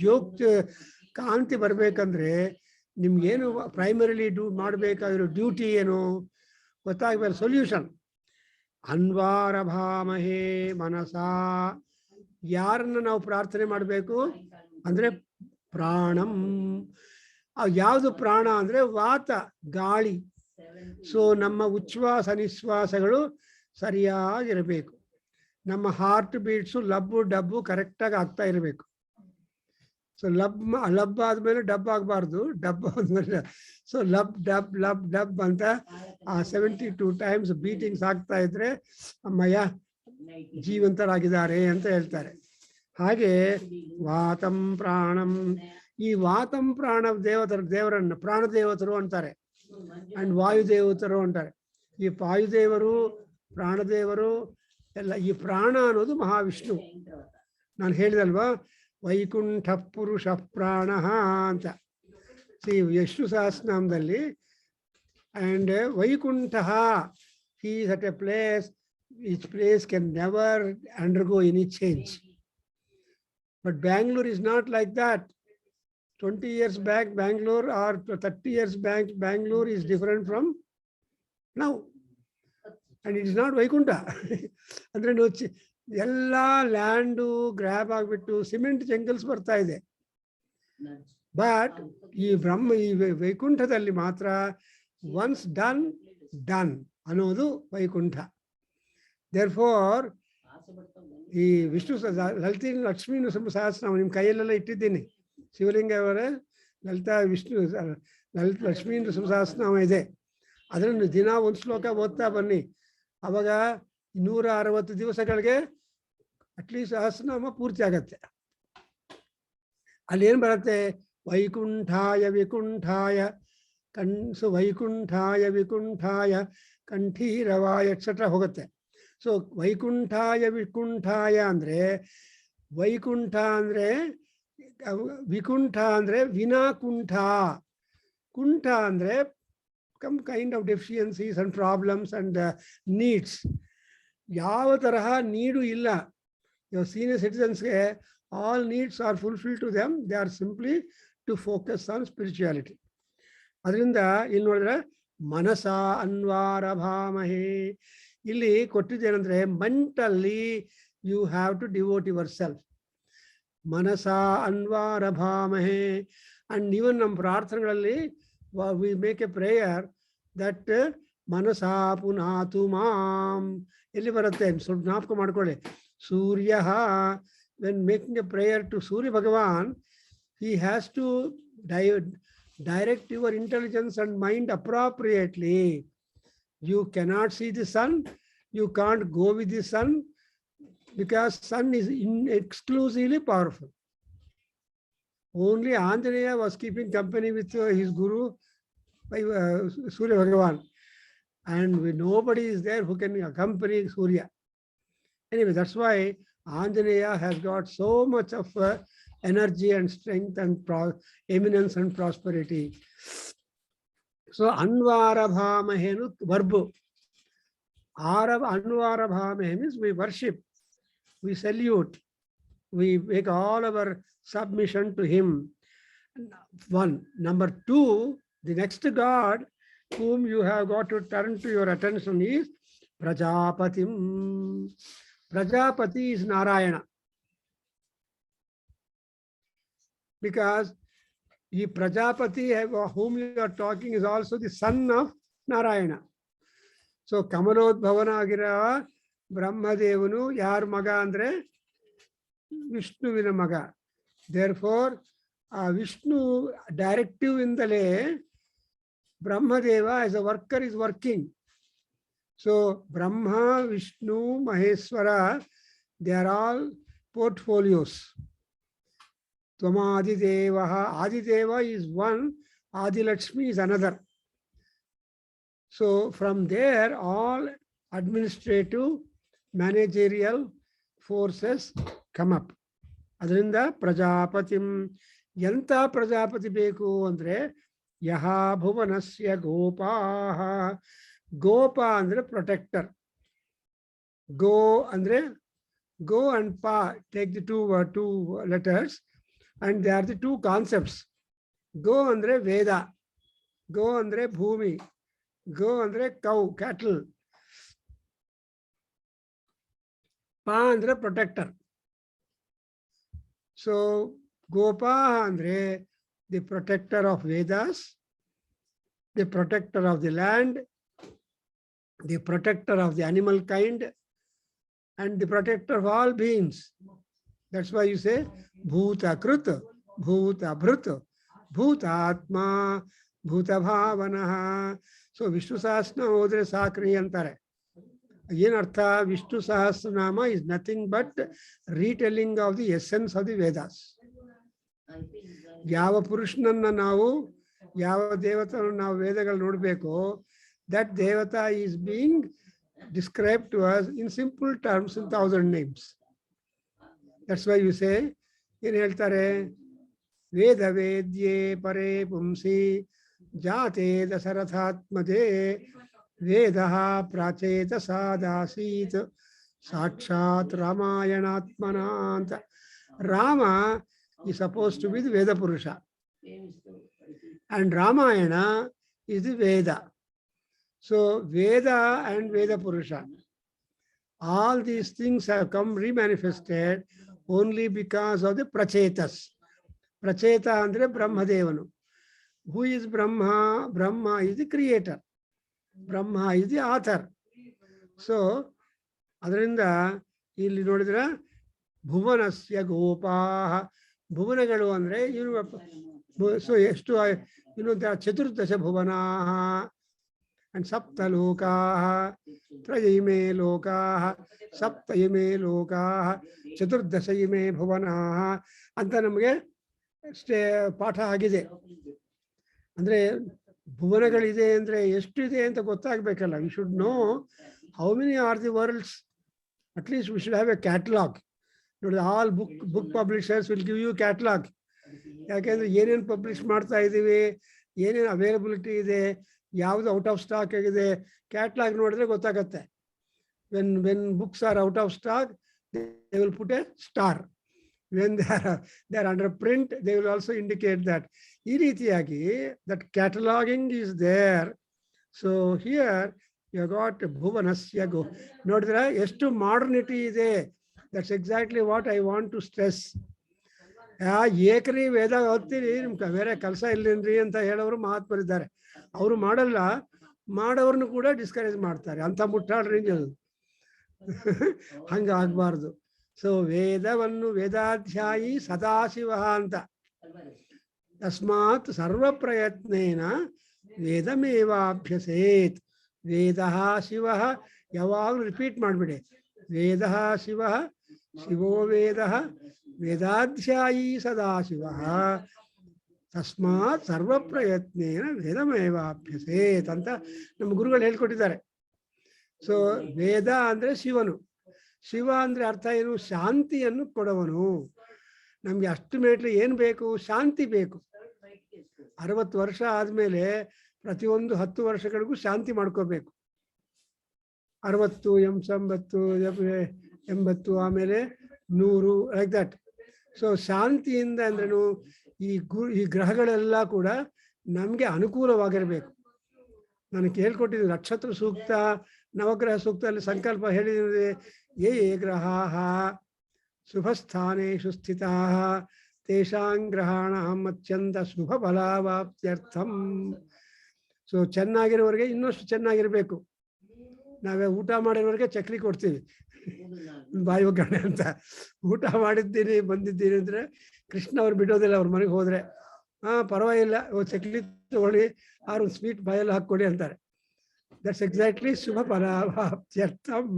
joke ಕಾಂತಿ ಬರಬೇಕಂದ್ರೆ ನಿಮ್ಗೇನು ಪ್ರೈಮರಿಲಿ ಮಾಡಬೇಕಾಗಿರೋ ಡ್ಯೂಟಿ ಏನು ಗೊತ್ತಾಗಬೇಕು. Solution ಅನ್ವಾರಭಾಮಹೇ ಮನಸಾ. ಯಾರನ್ನ ನಾವು ಪ್ರಾರ್ಥನೆ ಮಾಡಬೇಕು ಅಂದರೆ ಪ್ರಾಣಂ. ಯಾವುದು ಪ್ರಾಣ ಅಂದರೆ ವಾತ, ಗಾಳಿ. ಸೊ ನಮ್ಮ ಉಚ್ಛ್ವಾಸ ನಿಶ್ವಾಸಗಳು ಸರಿಯಾಗಿರಬೇಕು. ನಮ್ಮ ಹಾರ್ಟ್ ಬೀಟ್ಸು ಲಬ್ಬು ಡಬ್ಬು ಕರೆಕ್ಟಾಗಿ ಆಗ್ತಾ ಇರಬೇಕು. ಸೊ ಲಬ್ ಆದಮೇಲೆ ಡಬ್ ಆಗಬಾರ್ದು, ಡಬ್ ಆದ್ಮೇಲೆ ಸೊ ಲಬ್ ಡಬ್ ಅಂತ ಆ 72 times ಬೀಟಿಂಗ್ಸ್ ಆಗ್ತಾ ಇದ್ರೆ ಅಮ್ಮಯ್ಯ ಜೀವಂತರಾಗಿದ್ದಾರೆ ಅಂತ ಹೇಳ್ತಾರೆ. ಹಾಗೆ ವಾತಂ ಪ್ರಾಣಂ. ಈ ವಾತಂ ಪ್ರಾಣ ದೇವರನ್ನು ಪ್ರಾಣದೇವತರು ಅಂತಾರೆ, ಅಂಡ್ ವಾಯುದೇವತರು ಅಂತಾರೆ. ಈ ವಾಯುದೇವರು ಪ್ರಾಣದೇವರು ಎಲ್ಲ. ಈ ಪ್ರಾಣ ಅನ್ನೋದು ಮಹಾವಿಷ್ಣು. ನಾನು ಹೇಳಿದಲ್ವಾ, ವೈಕುಂಠ ಪುರುಷ ಪ್ರಾಣ ಅಂತ ಸಿ ವಿಷ್ಣು ಸಹಸ್ರನಾಮದಲ್ಲಿ. And Vaikuntha, he is at a place which place can never undergo any change. But Bangalore is not like that. 20 years back Bangalore or 30 years back Bangalore is different from now, and it is not Vaikunta. ಅಂದ್ರೆ ಎಲ್ಲ land grab ಆಗಿಬಿಟ್ಟು cement jungles ಬರ್ತಾ ಇದೆ. But ಈ ವೈಕುಂಠದಲ್ಲಿ ಮಾತ್ರ once done ಅನ್ನೋದು Vaikuntha. Therefore ಈ ವಿಷ್ಣು ಲಕ್ಷ್ಮೀ ಸಹಸ್ರನಾಮ ನಿಮ್ಮ ಕೈಯಲ್ಲೆಲ್ಲ ಇಟ್ಟಿದ್ದೀನಿ. ಶಿವಲಿಂಗ ಅವರ ಲಕ್ಷ್ಮೀ ಸಹಸ್ರನಾಮ ಇದೆ. ಅದನ್ನು ದಿನ ಒಂದು ಶ್ಲೋಕ ಓದ್ತಾ ಬನ್ನಿ. ಅವಾಗ 160 ದಿವಸಗಳಿಗೆ ಅಟ್ಲೀಸ್ಟ್ ಸಹಸ್ರನಾಮ ಪೂರ್ತಿ ಆಗತ್ತೆ. ಅಲ್ಲಿ ಏನು ಬರುತ್ತೆ? ವೈಕುಂಠಾಯ ವಿಕುಂಠಾಯ ವೈಕುಂಠಾಯ ವಿಕುಂಠಾಯ ಕಂಠೀರವಾಯ ಎಕ್ಸೆಟ್ರಾ ಹೋಗುತ್ತೆ. ಸೊ ವೈಕುಂಠಾಯ ವಿಕುಂಠಾಯ ಅಂದರೆ, ವೈಕುಂಠ ಅಂದರೆ ವಿಕುಂಠ ಅಂದರೆ ವಿನಾಕುಂಠ. ಕುಂಠ ಅಂದರೆ come kind of deficiencies and problems and needs. ಯಾವ ತರಹ ನೀಡು ಇಲ್ಲ. ಸೀನಿಯರ್ ಸಿಟಿಸನ್ಸ್ಗೆ all needs are fulfil to them. They are simply to focus on spirituality. ಅದರಿಂದ ಇಲ್ಲಿ ನೋಡಿದ್ರೆ ಮನಸ ಅನ್ವಾರಭಾಮಹೇ. ಇಲ್ಲಿ ಕೊಟ್ಟಿದ್ದೇನೆಂದ್ರೆ mentally you have to devote your self. ಮನಸ ಅನ್ವಾರಭಾಮಹೇ. ಅಂಡ್ ಈವನ್ ನಮ್ಮ ಪ್ರಾರ್ಥನೆಗಳಲ್ಲಿ we make a prayer that ಮನಸ ಪುನಾತು ಮಾಂ. ಎಲ್ಲಿ ಬರುತ್ತೆ ಸ್ವಲ್ಪ ಜ್ಞಾಪಕ ಮಾಡ್ಕೊಳ್ಳಿ. Surya, when making a prayer to Surya Bhagavan, he has to direct your intelligence and mind appropriately. You cannot see the sun, you can't go with the sun, because sun is exclusively powerful. Only Anjaneya was keeping company with his guru, Surya Bhagavan. And nobody is there who can accompany Surya. Anyway, that's why Anjaneya has got so much of energy and strength and eminence and prosperity. So Anvara Bhamahenu verb. Anvara Bhamahe means we worship, we salute, we make all our submission to him. One. Number two, the next god whom you have got to turn to your attention is Prajapatim. Prajapati is Narayana. Because the Prajapati whom you are talking is also the son of Narayana. So Kamalodbhavana Agira Brahmadevanu Yar Maga andre Vishnuvina Maga. Therefore, Vishnu directive in the lay, Brahmadeva as a worker is working. So Brahma, Vishnu, Maheswara, they are all portfolios. Tvamadidevaha, Adideva is one, Adilakshmi is another. So from there, all administrative, managerial forces come up. Adrinda Prajapatim. Yanta Prajapati beku andre Yaha Bhuvanasya Gopaha. Gopa andre protector. Go andre go and pa. Take the two letters, and they are the two concepts. Go andre Veda. Go andre Bhumi. Go andre cow, cattle. Pa andre protector. So Gopa andre the protector of Vedas, the protector of the land, the protector of the animal kind, and the protector of all beings. That's why you say Bhuta Krut, Bhuta Bhrut, Bhuta Atma, Bhuta Bhavanaha. So Vishnu Sahasranama Odre Sakri antare. Again, Artha Vishnu Sahasranama is nothing but retelling of the essence of the Vedas. Yava Purushananna navu, Yava Devatanu navu Vedagal nodbeko, that Devata is being described to us in simple terms in 1,000 names. That's why you say, in Heltare, Veda Vedye Pare Pumsi, Jate Dasarathatmade, Vedaha Pracheta Sadasit, Sakshat Ramayanatmanant. Rama is supposed to be the Veda Purusha. And Ramayana is the Veda. So Veda and Veda Purusha. All these things have come remanifested only because of the Prachetas. Pracheta andre Brahmadevanu. Who is Brahma? Brahma is the creator. Brahma is the author. So, adrinda illi nodidra Bhuvanasya Gopaha. Bhuvanagalu andre, so there are Chaturdasha Bhuvanaha and Sapta Lokaha, Trayime Lokaha, Saptayime Lokaha, Chaturdasayime Bhuvanaha. Anta namage ಪಾಠ ಆಗಿದೆ. ಅಂದ್ರೆ ಭುವನಗಳಿದೆ ಅಂದ್ರೆ ಎಷ್ಟಿದೆ ಅಂತ ಗೊತ್ತಾಗಬೇಕಲ್ಲ. We should know how many are the worlds. At least we should have a catalog. All book publishers will give you catalog. ಯಾಕೆಂದ್ರೆ ಏನೇನು publish ಮಾಡ್ತಾ ಇದೀವಿ, ಏನೇನು ಅವೈಲಬಿಲಿಟಿ ಇದೆ, ಯಾವ್ದು ಔಟ್ ಆಫ್ ಸ್ಟಾಕ್ ಆಗಿದೆ, ಕ್ಯಾಟ್ಲಾಗ್ ನೋಡಿದ್ರೆ ಗೊತ್ತಾಗತ್ತೆ. when books are out of stock, they will put a star. When they are under print, they will also indicate that. ಈ ರೀತಿಯಾಗಿ that cataloging is there. So here you got Bhuvanasya Go. ನೋಡಿದ್ರೆ ಎಷ್ಟು modernity ಇದೆ. That's exactly what I want to stress. ಏಕರಿ ವೇದ ಓದ್ತೀರಿ, ನಿಮ್ಗೆ ಬೇರೆ ಕೆಲಸ ಇಲ್ಲೇನ್ರಿ ಅಂತ ಹೇಳೋರು ಮಹಾತ್ಮರಿದ್ದಾರೆ. ಅವರು ಮಾಡಲ್ಲ, ಮಾಡೋರ್ನು ಕೂಡ ಡಿಸ್ಕರೇಜ್ ಮಾಡ್ತಾರೆ. ಅಂತ ಮುಟ್ಟಾಳ ರೇಂಜ್ ಅದು. ಹಂಗ ಆಗ್ಬಾರ್ದು. ಸೊ ವೇದವನ್ನು ವೇದಾಧ್ಯಾಯಿ ಸದಾಶಿವ ಅಂತ. ತಸ್ಮಾತ್ ಸರ್ವ ಪ್ರಯತ್ನೇನ ವೇದಮೇವಾಭ್ಯಸೇತ್. ವೇದಃ ಶಿವಃ, ಯಾವಾಗಲೂ ರಿಪೀಟ್ ಮಾಡಿಬಿಡಿ. ವೇದಃ ಶಿವಃ, ಶಿವೋ ವೇದಃ, ವೇದಾಧ್ಯಾಯೀ ಸದಾಶಿವಃ. ತಸ್ಮಾತ್ ಸರ್ವ ಪ್ರಯತ್ನೇನ ವೇದಮೇವಾಭ್ಯಸೇತ್ ಅಂತ ನಮ್ಮ ಗುರುಗಳು ಹೇಳ್ಕೊಟ್ಟಿದ್ದಾರೆ. ಸೊ ವೇದ ಅಂದ್ರೆ ಶಿವನು. ಶಿವ ಅಂದ್ರೆ ಅರ್ಥ ಏನು? ಶಾಂತಿಯನ್ನು ಕೊಡುವನು. ನಮ್ಗೆ ಅಷ್ಟು ಮೇಟ್ಲು ಏನು ಬೇಕು? ಶಾಂತಿ ಬೇಕು. 60 ವರ್ಷ ಆದ್ಮೇಲೆ ಪ್ರತಿಯೊಂದು 10 ವರ್ಷಗಳಿಗೂ ಶಾಂತಿ ಮಾಡ್ಕೋಬೇಕು. 60, 80, 80, ಆಮೇಲೆ 100, ಲೈಕ್ ದಟ್. ಸೊ ಶಾಂತಿಯಿಂದ ಅಂದ್ರೇನು? ಈ ಗ್ರಹಗಳೆಲ್ಲ ಕೂಡ ನಮಗೆ ಅನುಕೂಲವಾಗಿರಬೇಕು. ನಾನು ಕೇಳ್ಕೊಟ್ಟಿದ್ದೀನಿ ನಕ್ಷತ್ರ ಸೂಕ್ತ, ನವಗ್ರಹ ಸೂಕ್ತದಲ್ಲಿ ಸಂಕಲ್ಪ ಹೇಳಿದ್ರೆ, ಯೇ ಗ್ರಹಾಃ ಶುಭಸ್ಥಾನೇಷು ಸ್ಥಿತಾಃ ತೇಷಾಂ ಗ್ರಹಾಣಾಂ ಅತ್ಯಂತ ಶುಭ ಫಲಾವಾಪ್ತ್ಯರ್ಥಂ. ಸೊ ಚೆನ್ನಾಗಿರೋರಿಗೆ ಇನ್ನಷ್ಟು ಚೆನ್ನಾಗಿರ್ಬೇಕು. ನಾವೇ ಊಟ ಮಾಡಿರೋರಿಗೆ ಚಕ್ಲಿ ಕೊಡ್ತೀವಿ, ಬಾಯಿ ಒಗ್ಗರಣೆ ಅಂತ. ಊಟ ಮಾಡಿದ್ದೀನಿ ಬಂದಿದ್ದೀನಿ ಅಂದ್ರೆ ಕೃಷ್ಣ ಅವ್ರು ಬಿಡೋದಿಲ್ಲ. ಅವ್ರ ಮನೆಗೆ ಹೋದ್ರೆ ಪರವಾಗಿಲ್ಲ, ಚಕ್ಲಿ ತಗೊಳ್ಳಿ, ಒಂದು ಸ್ವೀಟ್ ಬಾಯಲ್ಲಿ ಹಾಕ್ಕೊಡಿ ಅಂತಾರೆ. ದಟ್ಸ್ ಎಕ್ಸಾಕ್ಟ್ಲಿ ಶುಭ ಫಲಾವಾಪ್ತ್ಯರ್ಥಂ.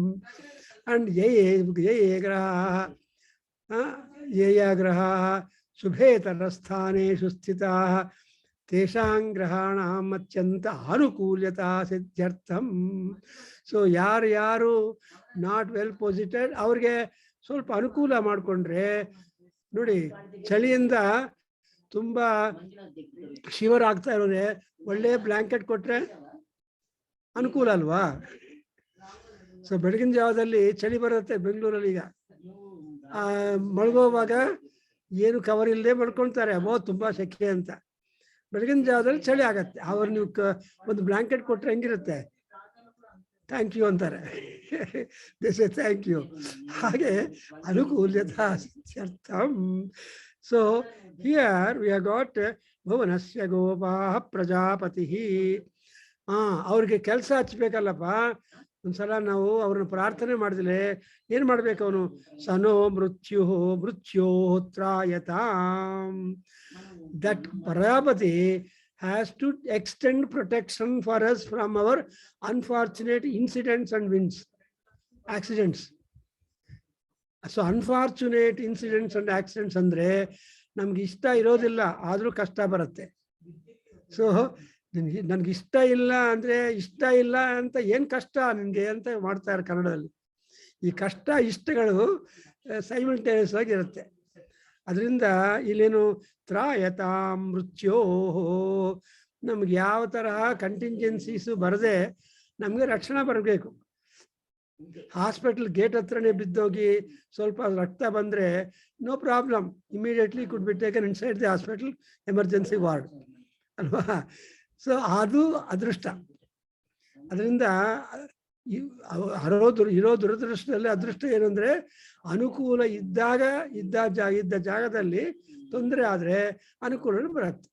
ಅಂಡ್ ಯೇ ಗ್ರಹಾಃ ಯೇಯ ಗ್ರಹಾಃ ಶುಭೇತರ ಸ್ಥಾನೇಷು ಸ್ಥಿತಾಃ ತೇಷಾಂ ಗ್ರಹಾಣಾಂ ಅತ್ಯಂತ ಅನುಕೂಲ್ಯತಾ ಸಿದ್ಧ್ಯರ್ಥಂ. ಸೊ ಯಾರು ನಾಟ್ ವೆಲ್ ಪೊಸಿಟೆಡ್ ಅವ್ರಿಗೆ ಸ್ವಲ್ಪ ಅನುಕೂಲ ಮಾಡಿಕೊಂಡ್ರೆ, ನೋಡಿ ಚಳಿಯಿಂದ ತುಂಬಾ ಶಿವರಾಗ್ತಾ ಇರೋರೆ ಒಳ್ಳೆ ಬ್ಲಾಂಕೆಟ್ ಕೊಟ್ರೆ ಅನುಕೂಲ ಅಲ್ವಾ? ಸೊ ಬೆಳಗಿನ ಜಾವದಲ್ಲಿ ಚಳಿ ಬರುತ್ತೆ ಬೆಂಗಳೂರಲ್ಲಿ. ಈಗ ಮಲ್ಗೋವಾಗ ಏನು ಕವರ್ ಇಲ್ಲದೆ ಮಲ್ಕೊಳ್ತಾರೆ, ತುಂಬಾ ಸೆಕೆ ಅಂತ. ಬೆಳಗಿನ ಜಾವದಲ್ಲಿ ಚಳಿ ಆಗತ್ತೆ, ಅವ್ರು ನೀವು ಒಂದು ಬ್ಲಾಂಕೆಟ್ ಕೊಟ್ರೆ ಹೆಂಗಿರುತ್ತೆ? ಥ್ಯಾಂಕ್ ಯು ಅಂತಾರೆ. This is thank you. ಹಾಗೆ ಅನುಕೂಲ್ಯತಾ ಸಿದ್ಧ್ಯರ್ಥಂ. So here we have got ಭುವನಸ್ಯ ಗೋಪಾಃ ಪ್ರಜಾಪತಿ. ಅವ್ರಿಗೆ ಕೆಲಸ ಹಚ್ಬೇಕಲ್ಲಪ್ಪ. ಒಂದ್ಸಲ ನಾವು ಅವ್ರನ್ನ ಪ್ರಾರ್ಥನೆ ಮಾಡಿದ್ರೆ ಏನ್ ಮಾಡ್ಬೇಕು? ಅವನು ಸನೋ ಮೃತ್ಯೋತ್ರಾಯತಾಂ. That Prajapati has to extend protection for us from our unfortunate incidents and accidents. So unfortunate incidents and accidents ಅಂದ್ರೆ ನಮ್ಗೆ ಇಷ್ಟ ಇರೋದಿಲ್ಲ, ಆದ್ರೂ ಕಷ್ಟ ಬರುತ್ತೆ. ಸೊ ನನ್ಗೆ ಇಷ್ಟ ಇಲ್ಲ ಅಂದ್ರೆ, ಇಷ್ಟ ಇಲ್ಲ ಅಂತ ಏನ್ ಕಷ್ಟ ನಿನ್ಗೆ ಅಂತ ಮಾಡ್ತಾರೆ ಕನ್ನಡದಲ್ಲಿ. ಈ ಕಷ್ಟ ಇಷ್ಟಗಳು ಸೈಮಲ್ಟೇನಿಯಸ್ ಆಗಿ ಇರುತ್ತೆ. ಅದರಿಂದ ಇಲ್ಲೇನು ತ್ರಾಯತಾ ಮೃತ್ಯೋ, ನಮ್ಗೆ ಯಾವ ತರಹ ಕಂಟಿಂಜೆನ್ಸೀಸು ಬರದೆ ನಮ್ಗೆ ರಕ್ಷಣೆ ಬರಬೇಕು. ಹಾಸ್ಪಿಟಲ್ ಗೇಟ್ ಹತ್ರನೇ ಬಿದ್ದೋಗಿ ಸ್ವಲ್ಪ ರಕ್ತ ಬಂದ್ರೆ no problem, immediately could be taken inside the hospital emergency ward ಅಲ್ವಾ? ಸೊ ಅದು ಅದೃಷ್ಟ. ಅದರಿಂದ ಇರೋ ದುರದೃಷ್ಟದಲ್ಲಿ ಅದೃಷ್ಟ ಏನು ಅಂದ್ರೆ, ಅನುಕೂಲ ಇದ್ದ ಜಾಗದಲ್ಲಿ ತೊಂದರೆ ಆದ್ರೆ ಅನುಕೂಲ ಬರುತ್ತೆ.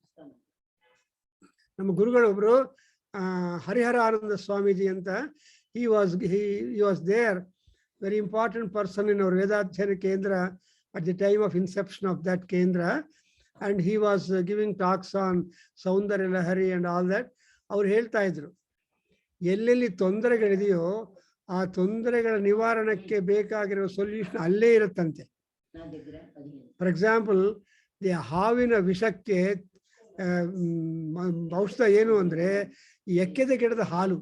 ನಮ್ಮ ಗುರುಗಳೊಬ್ರು ಹರಿಹರ ಆನಂದ ಸ್ವಾಮೀಜಿ ಅಂತ, he was there, very important person in our Vedadhyayana Kendra at the time of inception of that Kendra, and he was giving talks on Saundarya Lahari and all that. ಅವ್ರು ಹೇಳ್ತಾ ಇದ್ರು, ಎಲ್ಲೆಲ್ಲಿ ತೊಂದರೆಗಳಿದೆಯೋ ಆ ತೊಂದರೆಗಳ ನಿವಾರಣಕ್ಕೆ ಬೇಕಾಗಿರೋ ಸೊಲ್ಯೂಷನ್ ಅಲ್ಲೇ ಇರುತ್ತಂತೆ. ಫಾರ್ ಎಕ್ಸಾಂಪಲ್, ಹಾವಿನ ವಿಷಕ್ಕೆ ಔಷಧ ಏನು ಅಂದ್ರೆ ಎಕ್ಕೆದ ಗಿಡದ ಹಾಲು.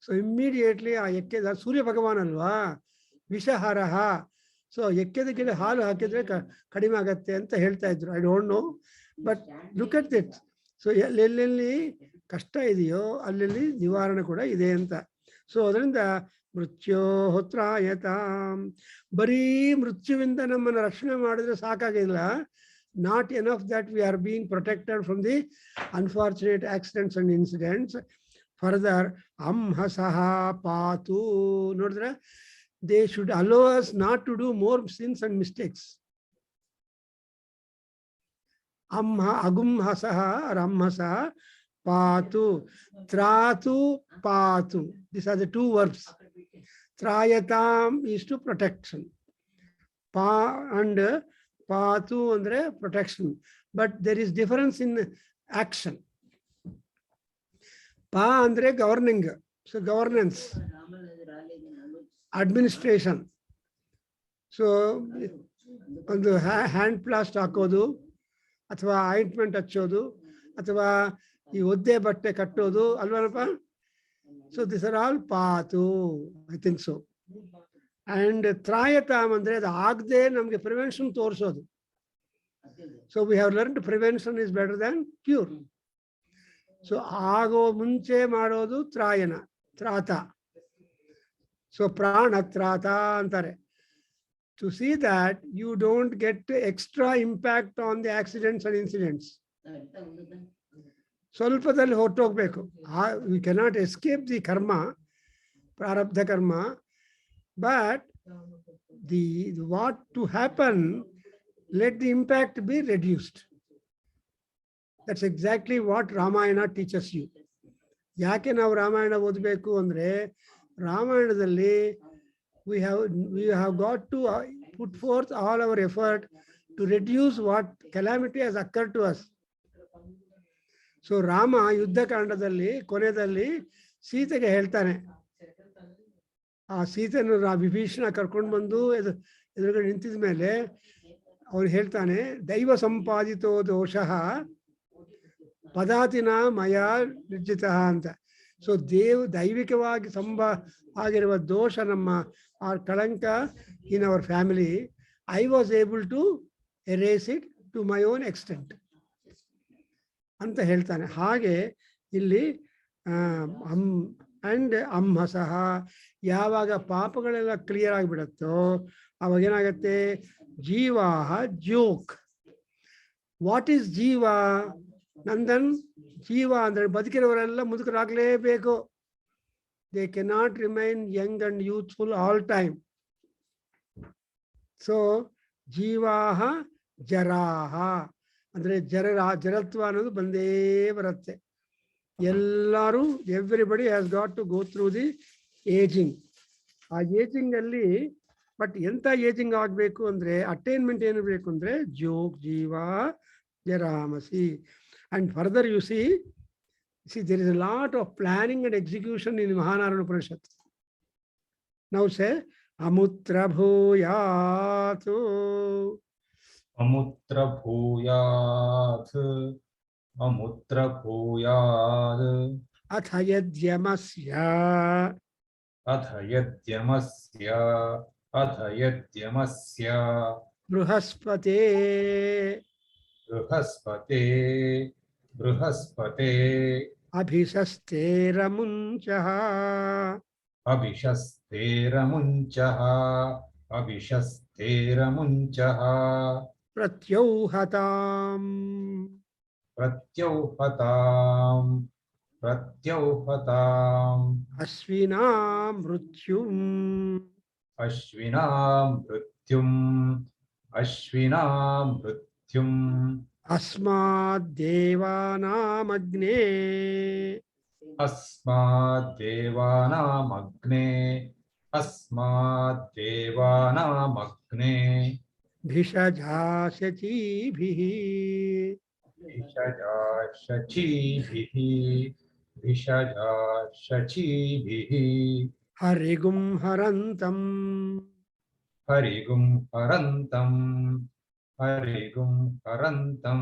ಸೊ ಇಮ್ಮಿಡಿಯೇಟ್ಲಿ ಆ ಎಕ್ಕೆದ, ಸೂರ್ಯ ಭಗವಾನ್ ಅಲ್ವಾ ವಿಷಹಾರಹ, ಸೊ ಎಕ್ಕೆದ ಗಿಡ ಹಾಲು ಹಾಕಿದ್ರೆ ಕಡಿಮೆ ಆಗತ್ತೆ ಅಂತ ಹೇಳ್ತಾ ಇದ್ರು. I don't know, but look at it. So ಎಲ್ಲೆಲ್ಲಿ ಕಷ್ಟ ಇದೆಯೋ ಅಲ್ಲೆಲ್ಲಿ ನಿವಾರಣೆ ಕೂಡ ಇದೆ ಅಂತ. ಸೊ ಅದರಿಂದ ಮೃತ್ಯೋತ್ರಾಯತ, ಬರೀ ಮೃತ್ಯುವಿಂದ ನಮ್ಮನ್ನು ರಕ್ಷಣೆ ಮಾಡಿದ್ರೆ ಸಾಕಾಗಿಲ್ಲ. Not enough that we are being protected from the unfortunate accidents and incidents. Further ಅಂಹಸಃ ಪಾತು, ನೋಡಿದ್ರೆ they should allow us not to do more sins and mistakes. Agumhasah or Amhasah Patu. Tratu Patu. These are the two verbs. Trayatam is to protection. And Patu andre protection. But there is difference in action. Pa andre governing. So governance, administration. So ಒಂದು Hansaplast ಹಾಕೋದು ಅಥವಾ ointment ಹಚ್ಚೋದು ಅಥವಾ ಈ ಒದ್ದೆ ಬಟ್ಟೆ ಕಟ್ಟೋದು ಅಲ್ವನಪ್ಪ. ಸೊ ದಿಸ್ ಆರ್ ಆಲ್ ಪಾತು, ಐ ಥಿಂಕ್ ಸೊ. ಅಂಡ್ ತ್ರಾಯತಾಮ್ ಅಂದ್ರೆ ಅದು ಆಗದೆ ನಮಗೆ ಪ್ರಿವೆನ್ಷನ್ ತೋರಿಸೋದು. So we have learned prevention is better than cure. So ಆಗೋ ಮುಂಚೆ ಮಾಡೋದು ತ್ರಾಯನ, ತ್ರಾತ. ಸೊ ಪ್ರಾಣ ತ್ರಾತ ಅಂತಾರೆ. To see that you don't get extra impact on the accidents and incidents. ಸ್ವಲ್ಪದಲ್ಲಿ ಹೊರಟೋಗ್ಬೇಕು. We cannot escape the karma, prarabdha karma, but the what to happen, let the impact be reduced. That's exactly what Ramayana teaches you. ಯಾಕೆ ನಾವು ರಾಮಾಯಣ ಓದಬೇಕು ಅಂದ್ರೆ, ರಾಮಾಯಣದಲ್ಲಿ we have got to put forth all our effort to reduce what calamity has occurred to us. So Rama ಯುದ್ಧಕಾಂಡದಲ್ಲಿ ಕೊನೆಯಲ್ಲಿ ಸೀತೆಗೆ ಹೇಳ್ತಾನೆ, ಆ ಸೀತೆಯನ್ನು ವಿಭೀಷಣ ಕರ್ಕೊಂಡು ಬಂದು ಎದುರುಗಡೆ ನಿಂತಿದ ಮೇಲೆ ಅವ್ರು ಹೇಳ್ತಾನೆ, ದೈವ ಸಂಪಾದಿತೋ ದೋಷಃ ಪದಾತಿನ ಮಯ ನಿರ್ಜಿತ ಅಂತ. ಸೊ ದೈವಿಕವಾಗಿ ಆಗಿರುವ ದೋಷ, ನಮ್ಮ ಆ ಕಳಂಕ in our family, I was able to erase it to my own extent ಅಂತ ಹೇಳ್ತಾನೆ. ಹಾಗೆ ಇಲ್ಲಿ ಅಂಡ್ ಅಂಹಸಹ, ಯಾವಾಗ ಪಾಪಗಳೆಲ್ಲ ಕ್ಲಿಯರ್ ಆಗಿಬಿಡುತ್ತೋ ಅವಾಗ ಏನಾಗತ್ತೆ, ಜೀವಾಹ ಜೋಕ್. ವಾಟ್ ಈಸ್ ಜೀವ? ನಂದನ್ ಜೀವ ಅಂದ್ರೆ ಬದುಕಿರೋರೆಲ್ಲ ಮುದುಕರಾಗಲೇಬೇಕು. They cannot remain young and youthful all time. So ಜೀವಾಹ ಜರಾಹ ಅಂದ್ರೆ ಜರತ್ವ ಅನ್ನೋದು ಬಂದೇ ಬರುತ್ತೆ. ಎಲ್ಲರೂ, everybody has got to go through the aging. ಆ ಏಜಿಂಗ್ ಅಲ್ಲಿ ಬಟ್ ಎಂತ ಏಜಿಂಗ್ ಆಗಬೇಕು ಅಂದ್ರೆ, ಅಟೈನ್ಮೆಂಟ್ ಏನು ಬೇಕು ಅಂದ್ರೆ ಜೋಗ್ ಜೀವ ಜರಾಮಸಿ. And further you see there is a lot of planning and execution in Mahanarayana Upanishad. Now say amutra bhuyat.
Amutra bhuyat. Amutra bhuyat.
Adhyayana.
Adhyayana. Adhyayana.
Bruhaspate.
Bruhaspate. Bruhaspate.
Abhisasteramunchaha.
Abhishasteramunchaha. Abhishasteramunchaha.
Pratyauhatam.
Pratyauhatam. Pratyauhatam.
Asvinam mrutyum.
Ashvinam mrutyum. Ashvinam mrutyum.
Asmad devanam agne.
Asmad devanam agne. Asmad devanam agne.
Bhishajasachibhihi.
Bhishajasachibhihi. Bhishajasachibhihi.
Harigum harantam.
Harigum harantam. Harigum harantam.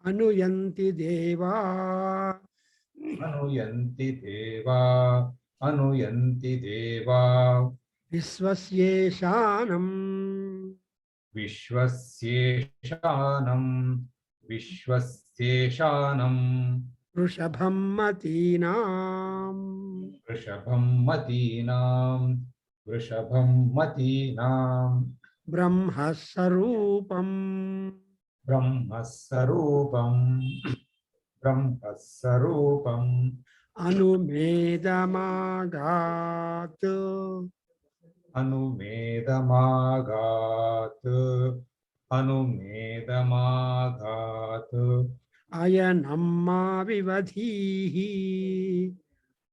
Anuyanti deva.
Anuyanti deva. Anuyanti deva.
Visvasyeshanam.
Vishvasyeshanam. Vishvasyeshanam.
Vrishabham matinam.
Vrishabham matinam. Vrishabham matinam.
Brahmasarupam.
Brahmasarupam. Brahmasarupam.
Anumedamagat.
Anumedamagat. Anumedamagat.
Ayanamma vivadhihi.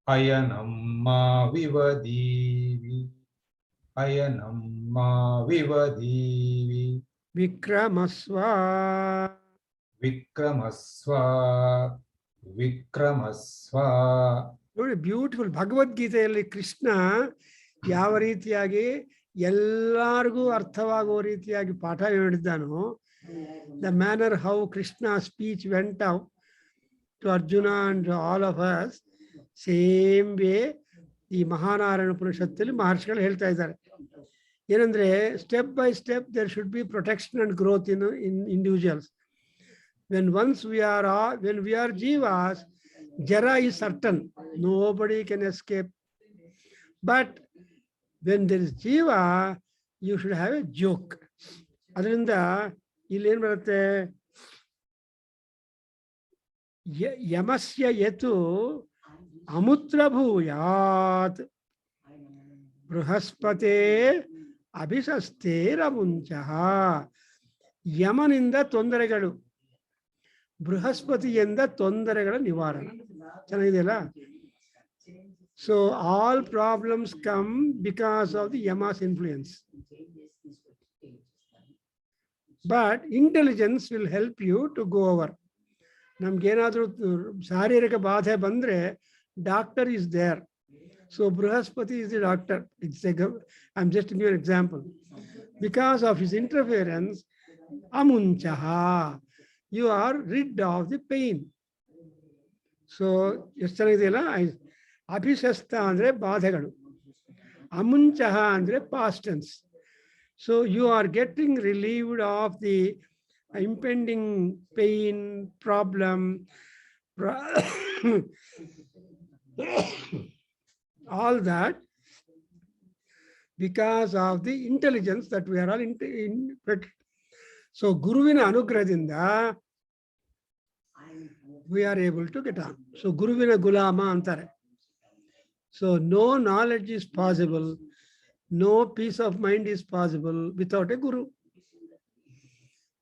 Ayanamma vivadivi. Ayanamma vivadivi.
Vikramasva.
Vikramasva. Vikramasva.
ನೋಡಿ, beautiful. ಭಗವದ್ಗೀತೆಯಲ್ಲಿ ಕೃಷ್ಣ ಯಾವ ರೀತಿಯಾಗಿ ಎಲ್ಲರಿಗೂ ಅರ್ಥವಾಗುವ ರೀತಿಯಾಗಿ ಪಾಠ ಹೇಳಿದ್ದಾನೋ, the manner how Krishna speech went out to Arjuna and all of us, same way ಈ ಮಹಾನಾರಾಯಣ ಉಪನಿಷತ್ತಲ್ಲಿ ಮಹರ್ಷಿಗಳು ಹೇಳ್ತಾ ಇದ್ದಾರೆ. ಏನಂದ್ರೆ, step by step there should be protection and growth in individuals. when we are jivas, jara is certain, nobody can escape. But when there is jiva, you should have a joke. ಅದರಿಂದ ಇಲ್ಲಿ ಏನ್ ಬರುತ್ತೆ, ಯಮಸ್ಯ ಯತು ಅಮುತ್ರ ಭೂಯಾತ್ ಬೃಹಸ್ಪತೆ ಅಭಿಷಸ್ತೇರಮುಂಚಃ. ಯಮನಿಂದ ತೊಂದರೆಗಳು, ಬೃಹಸ್ಪತಿಯಿಂದ ತೊಂದರೆಗಳ ನಿವಾರಣೆ. ಚೆನ್ನಾಗಿದೆಯಲ್ಲ? So all problems come because of the Yama's influence. But intelligence will help you to go over. ನಮ್ಗೇನಾದ್ರೂ ಶಾರೀರಿಕ ಬಾಧೆ ಬಂದ್ರೆ doctor is there. So Brihaspati is the doctor. I am just giving an example. Because of his interference, ಅಮುಂಚಃ, you are rid of the pain. So ಎಷ್ಟು ಚೆನ್ನಾಗಿದೆಯಲ್ಲ? ಅಭಿಷಸ್ತ ಅಂದ್ರೆ ಬಾಧೆಗಳು, ಅಮುಂಚಃ ಅಂದ್ರೆ past tense. So you are getting relieved of the impending pain, problem, all that because of the intelligence that we are all in. So ಗುರುವಿನ ಅನುಗ್ರಹದಿಂದ we are able to get on. So ಗುರುವಿನ ಗುಲಾಮ ಅಂತಾರೆ. So no knowledge is possible, no peace of mind is possible without a guru.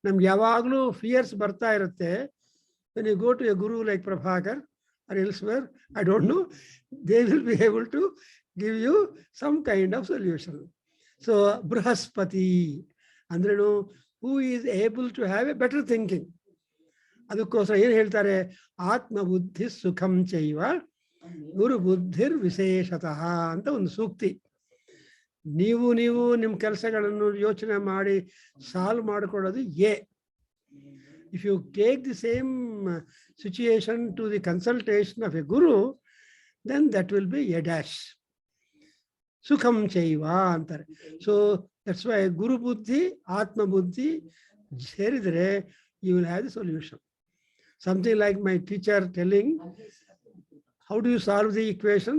ನಮ್ಗೆ ಯಾವಾಗಲೂ fierce ಬರ್ತಾ ಇರುತ್ತೆ. when you go to a guru like Prabhakar or elsewhere, I don't know, they will be able to give you some kind of solution. So Brihaspati ಅಂದ್ರೇನು? who is able to have a better thinking. ಅದಕ್ಕೋಸ್ಕರ ಏನು ಹೇಳ್ತಾರೆ? ಆತ್ಮ ಬುದ್ಧಿ ಸುಖಂ ಚೈವ ಗುರು ಬುದ್ಧಿರ್ ವಿಶೇಷತಃ ಅಂತ ಒಂದು ಸೂಕ್ತಿ. ನೀವು ನಿಮ್ಮ ಕೆಲಸಗಳನ್ನು ಯೋಚನೆ ಮಾಡಿ ಸಾಲ್ವ್ ಮಾಡಿಕೊಳ್ಳೋದು ಎ. If you take the same situation to the consultation of a guru, then that will be a dash. ಸುಖಂ ಚೈವ ಅಂತಾರೆ. ಸೊ ದಟ್ಸ್ ವೈ ಗುರು ಬುದ್ಧಿ ಆತ್ಮ ಬುದ್ಧಿ ಸೇರಿದರೆ you will have the solution. Something like my teacher telling, how do you solve the equation?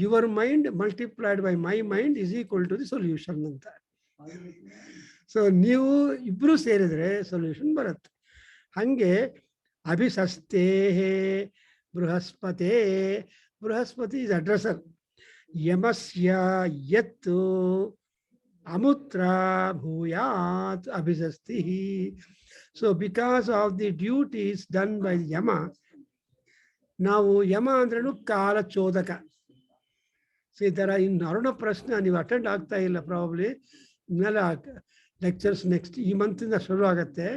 Your mind multiplied by my mind is equal to the solution anta. So ನೀವು ಇಬ್ರು ಸೇರಿದ್ರೆ solution ಬರುತ್ತೆ. ಹಂಗೆ ಅಭಿಷಸ್ತೆ ಬೃಹಸ್ಪತೆ, ಬೃಹಸ್ಪತಿ ಇಸ್ ಅಡ್ರೆಸರ್. ಯಮಸ್ಯ ಯತ್ತು ಅಮುತ್ರ ಭೂಯಾತ್ ಅಭಿಷಸ್ತಿ. So because of the duties done by Yama, ನಾವು ಯಮ ಅಂದ್ರೂ ಕಾಲ ಚೋದಕ. ಸೊ ಈ ಥರ ಇನ್ನು ಅರುಣ ಪ್ರಶ್ನೆ ನೀವು ಅಟೆಂಡ್ ಆಗ್ತಾ ಇಲ್ಲ ಪ್ರಾಬ್ಲಿ. ಇನ್ಮೇಲೆ ಲೆಕ್ಚರ್ಸ್ ನೆಕ್ಸ್ಟ್ ಈ ಮಂತಿಂದ ಶುರು ಆಗುತ್ತೆ,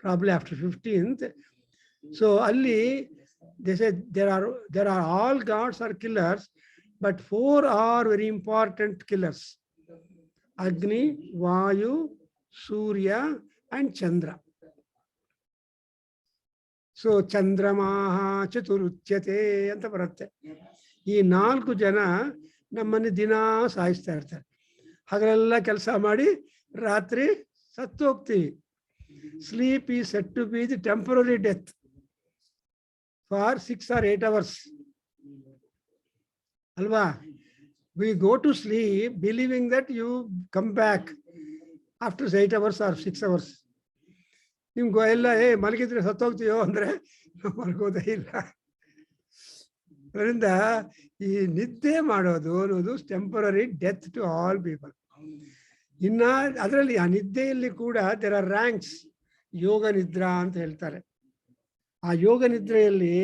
ಪ್ರಾಬ್ಲಿ ಆಫ್ಟರ್ 15th. ಸೊ ಅಲ್ಲಿ there are all gods are killers, but 4 are very important killers: Agni, Vayu, Surya and Chandra. So ಚಂದ್ರಮಾಹ ಚತುರುಚ್ಯತೆ ಅಂತ ಬರುತ್ತೆ. ಈ 4 ಜನ ನಮ್ಮನ್ನು ದಿನಾ ಸಾಯಿಸ್ತಾ ಇರ್ತಾರೆ. ಹಗಲೆಲ್ಲ ಕೆಲಸ ಮಾಡಿ ರಾತ್ರಿ ಸತ್ತು ಹೋಗ್ತೀವಿ. Sleep is set to be the temporary death for 6 or 8 hours ಅಲ್ವಾ? We go to sleep believing that you come back after 8 hours or 6 hours. ನಿಮ್ಗೆ ಎಲ್ಲ ಮಲಗಿದ್ರೆ ಸತ್ತೋಗ್ತೀಯೋ ಅಂದ್ರೆ ಮಲಗೋದೇ ಇಲ್ಲ. ಅದರಿಂದ ಈ ನಿದ್ದೆ ಮಾಡೋದು ಅನ್ನೋದು temporary death to all people. ಇನ್ನ ಅದರಲ್ಲಿ ಆ ನಿದ್ದೆಯಲ್ಲಿ ಕೂಡ ದೇರ್ ಆರ್ ರ್ಯಾಂಕ್ಸ್. ಯೋಗ ನಿದ್ರಾ ಅಂತ ಹೇಳ್ತಾರೆ. ಆ ಯೋಗ ನಿದ್ರೆಯಲ್ಲಿ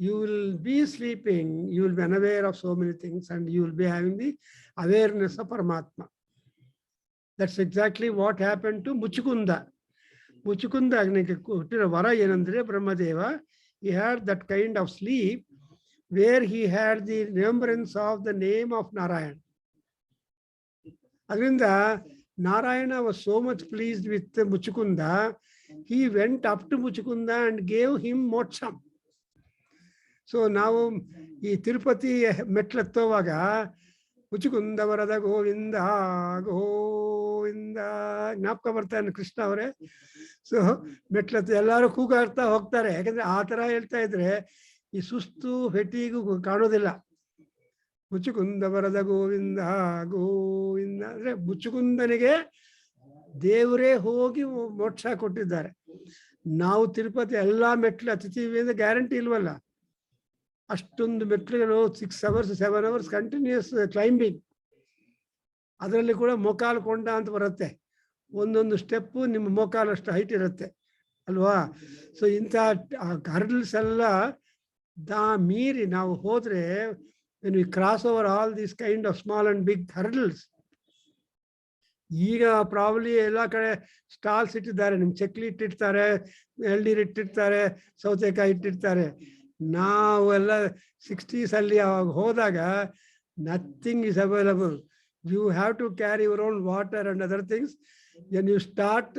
you will be sleeping, you will be unaware of so many things and you will be having the awareness of ಪರಮಾತ್ಮ. That's exactly what happened to Muchukunda. Muchukunda ಹುಟ್ಟಿರೋ ವರ ಏನಂದ್ರೆ Brahmadeva, he had that kind of sleep where he had the remembrance of the name of Narayana. ಅದರಿಂದ Narayana was so much pleased with Muchukunda, he went up to Muchukunda and gave him moksham. So ನಾವು ಈ ತಿರುಪತಿ ಮೆಟ್ಲತ್ತೋವಾಗ ಮುಚುಕುಂದ ವರದ ಗೋವಿಂದ ಗೋವಿಂದ ಜ್ಞಾಪಕ ಬರ್ತಾನೆ ಕೃಷ್ಣ ಅವರೇ. So ಮೆಟ್ಲತ್ತು ಎಲ್ಲರೂ ಕೂಗಾಡ್ತಾ ಹೋಗ್ತಾರೆ, ಯಾಕಂದ್ರೆ ಆ ತರ ಹೇಳ್ತಾ ಇದ್ರೆ ಈ ಸುಸ್ತು ಫೆಟಿಗೂ ಕಾಣೋದಿಲ್ಲ. ಮುಚುಕುಂದ ವರದ ಗೋವಿಂದ ಗೋವಿಂದ ಅಂದ್ರೆ ಮುಚುಕುಂದನಿಗೆ ದೇವರೇ ಹೋಗಿ ಮೋಕ್ಷ ಕೊಟ್ಟಿದ್ದಾರೆ. ನಾವು ತಿರುಪತಿ ಎಲ್ಲಾ ಮೆಟ್ಲು ಹತ್ತೀವಿ ಅಂದ್ರೆ ಗ್ಯಾರಂಟಿ ಇಲ್ವಲ್ಲ. ಅಷ್ಟೊಂದು ಮೆಟ್ಲುಗಳು 6 hours 7 hours ಕಂಟಿನ್ಯೂಸ್ ಕ್ಲೈಂಬಿಂಗ್. ಅದರಲ್ಲಿ ಕೂಡ ಮೊಕಾಲು ಕೊಂಡ ಅಂತ ಬರುತ್ತೆ, ಒಂದೊಂದು ಸ್ಟೆಪ್ಪು ನಿಮ್ಮ ಮೊಕಾಲಷ್ಟು ಹೈಟ್ ಇರುತ್ತೆ ಅಲ್ವಾ. ಸೊ ಇಂಥ ಹರ್ಡಲ್ಸ್ ಎಲ್ಲ ಮೀರಿ ನಾವು ಹೋದ್ರೆ, when we cross over all these kind of small and big hurdles, ಈಗ ಪ್ರಾಬ್ಲಿ ಎಲ್ಲ ಕಡೆ ಸ್ಟಾಲ್ಸ್ ಇಟ್ಟಿದ್ದಾರೆ, ನಿಮ್ ಚಕ್ಲಿ ಇಟ್ಟಿರ್ತಾರೆ, ಎಳ್ನೀರು ಇಟ್ಟಿರ್ತಾರೆ, ಸೌತೆಕಾಯಿ ಇಟ್ಟಿರ್ತಾರೆ. ನಾವೆಲ್ಲ 60s ಅಲ್ಲಿ ಅವಾಗ ಹೋದಾಗ nothing is available. You have to carry your own water and other things when you start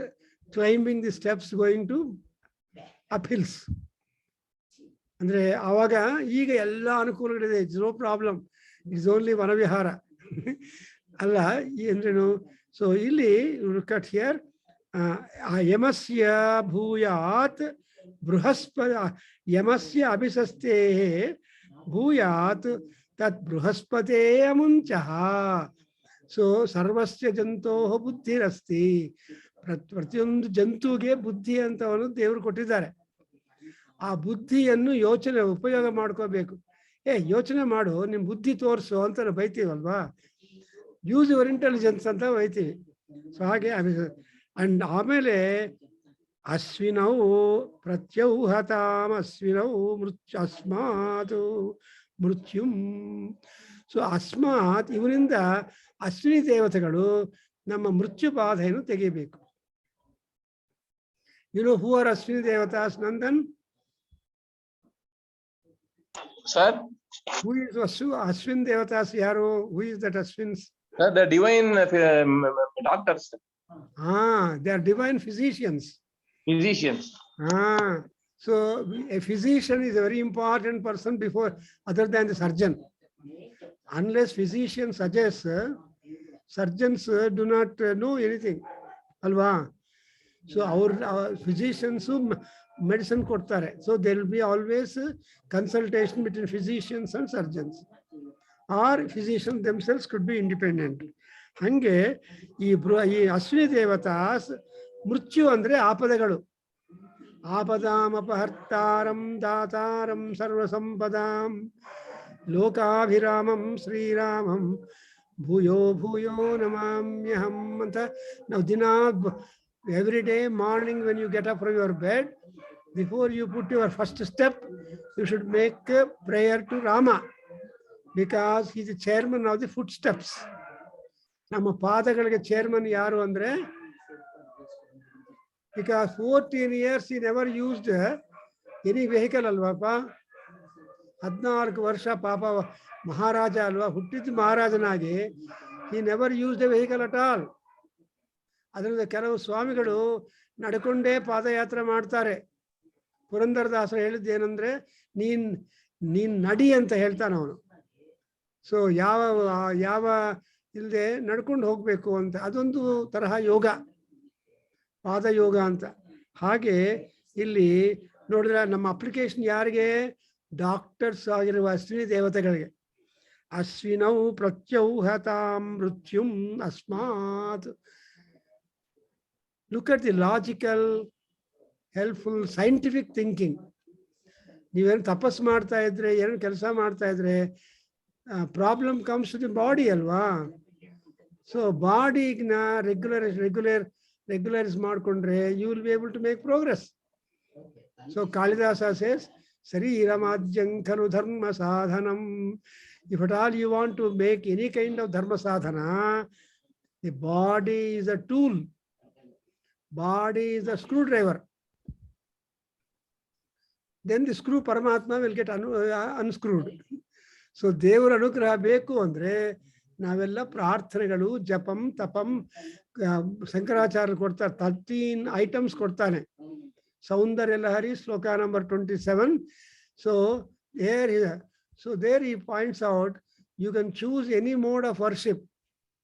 climbing the steps going to up hills. ಅಂದ್ರೆ ಆವಾಗ ಈಗ ಎಲ್ಲ ಅನುಕೂಲಗಳಿದೆ, it's no problem, it's only ವನವಿಹಾರ ಅಲ್ಲ ಅಂದ್ರೇನು. ಸೊ ಇಲ್ಲಿ ಕಟ್ ಹಿಯರ್ ಯಮಸ್ಯ ಭೂಯಾತ್ ಬೃಹಸ್ಪತಿ ಯಮಸ್ಯ ಅಭಿಸಸ್ತೆ ಭೂಯಾತ್ ತತ್ ಬೃಹಸ್ಪತೇ ಅಮುಂಚಃ. ಸೊ ಸರ್ವಸ್ಯ ಜಂತೋ ಬುದ್ಧಿರಸ್ತಿ. ಪ್ರತಿಯೊಂದು ಜಂತುಗೆ ಬುದ್ಧಿ ಅಂತವನ್ನು ದೇವರು ಕೊಟ್ಟಿದ್ದಾರೆ. ಆ ಬುದ್ಧಿಯನ್ನು ಯೋಚನೆ ಉಪಯೋಗ ಮಾಡ್ಕೋಬೇಕು. ಯೋಚನೆ ಮಾಡು, ನಿಮ್ ಬುದ್ಧಿ ತೋರಿಸು ಅಂತ ನಾವು ಬೈತೀವಲ್ವಾ, ಯೂಸ್ ಯುವರ್ ಇಂಟೆಲಿಜೆನ್ಸ್ ಅಂತ ಬೈತೀವಿ. ಸೊ ಹಾಗೆ ಅಂಡ್ ಆಮೇಲೆ ಅಶ್ವಿನೌ ಪ್ರತ್ಯೌಹತಾಂ ಅಶ್ವಿನೌ ಅಸ್ಮಾತ್ ಮೃತ್ಯುಂ. ಸೊ ಅಸ್ಮಾತ್ ಇವರಿಂದ ಅಶ್ವಿನಿ ದೇವತೆಗಳು ನಮ್ಮ ಮೃತ್ಯು ಬಾಧೆಯನ್ನು ತೆಗಿಬೇಕು. You know who are Ashwini ದೇವತಾಸ್ ನಂದನ್?
Sir,
who is Ashwin devatas? Yaru, who is that Ashwins?
sir, the divine doctors.
They are divine physicians.
Physicians.
So a physician is a very important person before, other than the surgeon. Unless physician suggests, surgeons do not know anything. Alva. So our physicians medicine ಕೊಡ್ತಾರೆ. So there will be always consultation between physicians and surgeons, or physicians themselves could be independent. ಹಂಗೆ ಈ ಅಶ್ವಿನಿ ದೇವತಾಸ್ ಮೃತ್ಯು ಅಂದ್ರೆ ಆಪದಗಳು. ಆಪದಾಂ ಅಪಹರ್ತಾರಂ ದಾತಾರಂ ಸರ್ವಸಂಪದಾಂ ಲೋಕಾಭಿರಾಮಂ ಶ್ರೀರಾಮಂ ಭೂಯೋ ಭೂಯೋ ನಮಾಮ್ಯಹಂ ಅಂತ ನಾವು ದಿನ every day morning when you get up from your bed, before you put your first step, you should make a prayer to Rama, because he is the chairman of the footsteps. ನಮ್ಮ ಪಾದಗಳಿಗೆ chairman ಯಾರು ಅಂದ್ರೆ, because 14 years he never used any vehicle ಅಲ್ವಾಪ. 14 ವರ್ಷ ಪಾಪ ಮಹಾರಾಜ ಅಲ್ವಾ, ಹುಟ್ಟಿದ ಮಹಾರಾಜನಾಗಿ he never used a vehicle at all. ಅದರಿಂದ ಕೆಲವು ಸ್ವಾಮಿಗಳು ನಡ್ಕೊಂಡೇ ಪಾದಯಾತ್ರೆ ಮಾಡ್ತಾರೆ. ಪುರಂದರದಾಸರು ಹೇಳಿದ್ದೇನೆಂದ್ರೆ, ನೀನ್ ನಡಿ ಅಂತ ಹೇಳ್ತಾನ ಅವನು. ಸೊ ಯಾವ ಇಲ್ಲದೆ ನಡ್ಕೊಂಡು ಹೋಗ್ಬೇಕು ಅಂತ, ಅದೊಂದು ತರಹ ಯೋಗ, ಪಾದಯೋಗ ಅಂತ. ಹಾಗೆ ಇಲ್ಲಿ ನೋಡಿದ್ರೆ ನಮ್ಮ ಅಪ್ಲಿಕೇಶನ್ ಯಾರಿಗೆ? ಡಾಕ್ಟರ್ಸ್ ಆಗಿರುವ ಅಶ್ವಿನಿ ದೇವತೆಗಳಿಗೆ. ಅಶ್ವಿನೌ ಪ್ರತ್ಯೌಹತಾಂ ಮೃತ್ಯುಂ ಅಸ್ಮಾತ್. Look at the logical, helpful, scientific thinking. ನೀವೇನು ತಪಸ್ ಮಾಡ್ತಾ ಇದ್ರೆ, ಏನು ಕೆಲಸ ಮಾಡ್ತಾ ಇದ್ರೆ, problem comes to the body ಅಲ್ವಾ. ಸೊ ಬಾಡಿನ ರೆಗ್ಯುಲರೈಸ್ ಮಾಡ್ಕೊಂಡ್ರೆ you will be able to make progress. So Kalidasa says ಶರೀರಮಾದ್ಯಂ ಖಲು ಧರ್ಮ ಸಾಧನಂ. If at all you want to make any kind of ಧರ್ಮ ಸಾಧನ, The body is a tool. Body is a screwdriver. Then the screw Paramatma will get unscrewed. So Devar Anugraha beku andre ನಾವೆಲ್ಲ ಪ್ರಾರ್ಥನೆಗಳು ಜಪಂ ತಪಂ ಶಂಕರಾಚಾರ್ಯ ಕೊಡ್ತಾರೆ 13 items ಕೊಡ್ತಾನೆ ಸೌಂದರ್ಯ ಲಹರಿ ಶ್ಲೋಕ number 27. So there he points out you can choose any mode of worship,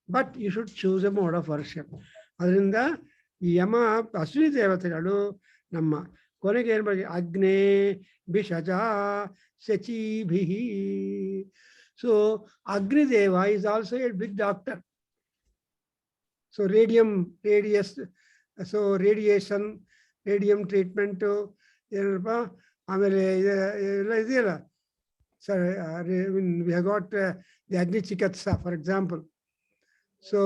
but you should choose a mode of worship. ಅದರಿಂದ ಈ ಯಮ ಅಶ್ವಿನಿ ದೇವತೆಗಳು ನಮ್ಮ ಕೊನೆಗೆ ಏನ್ ಬಗ್ಗೆ ಅಗ್ನೇ ಬಿಷಜ ಶಚೀಭಿಹಿ. So Agnideva is also a big doctor. So radium treatment ಏನಪ್ಪ ಆಮೇಲೆ ಎಲ್ಲ ಇದೆಯಲ್ಲ sir. We have got the Agni Chikatsa, for example. So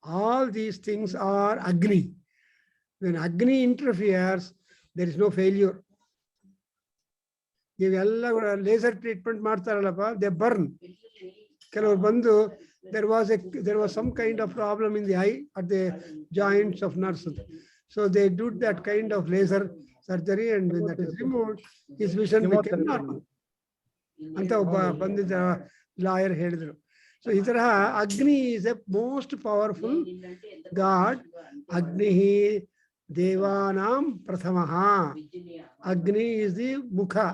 all these things are Agni. When Agni interferes, there is no failure. ಇವೆಲ್ಲ laser treatment ಮಾಡ್ತಾರಲ್ಲಪ್ಪ, they burn. ಕೆಲವರು ಬಂದು there was some kind of problem in the eye at the joints of nerves. So they did that kind of laser surgery, and when that is removed, his vision became normal. ಅಂತ ಒಬ್ಬ ಬಂದಿದ್ದ lawyer ಹೇಳಿದ್ರು. So ಈ ತರಹ ಅಗ್ನಿ is a most powerful God. ಅಗ್ನಿ ದೇವಾನಾಂ ಪ್ರಥಮಃ. ಅಗ್ನಿ is the mukha.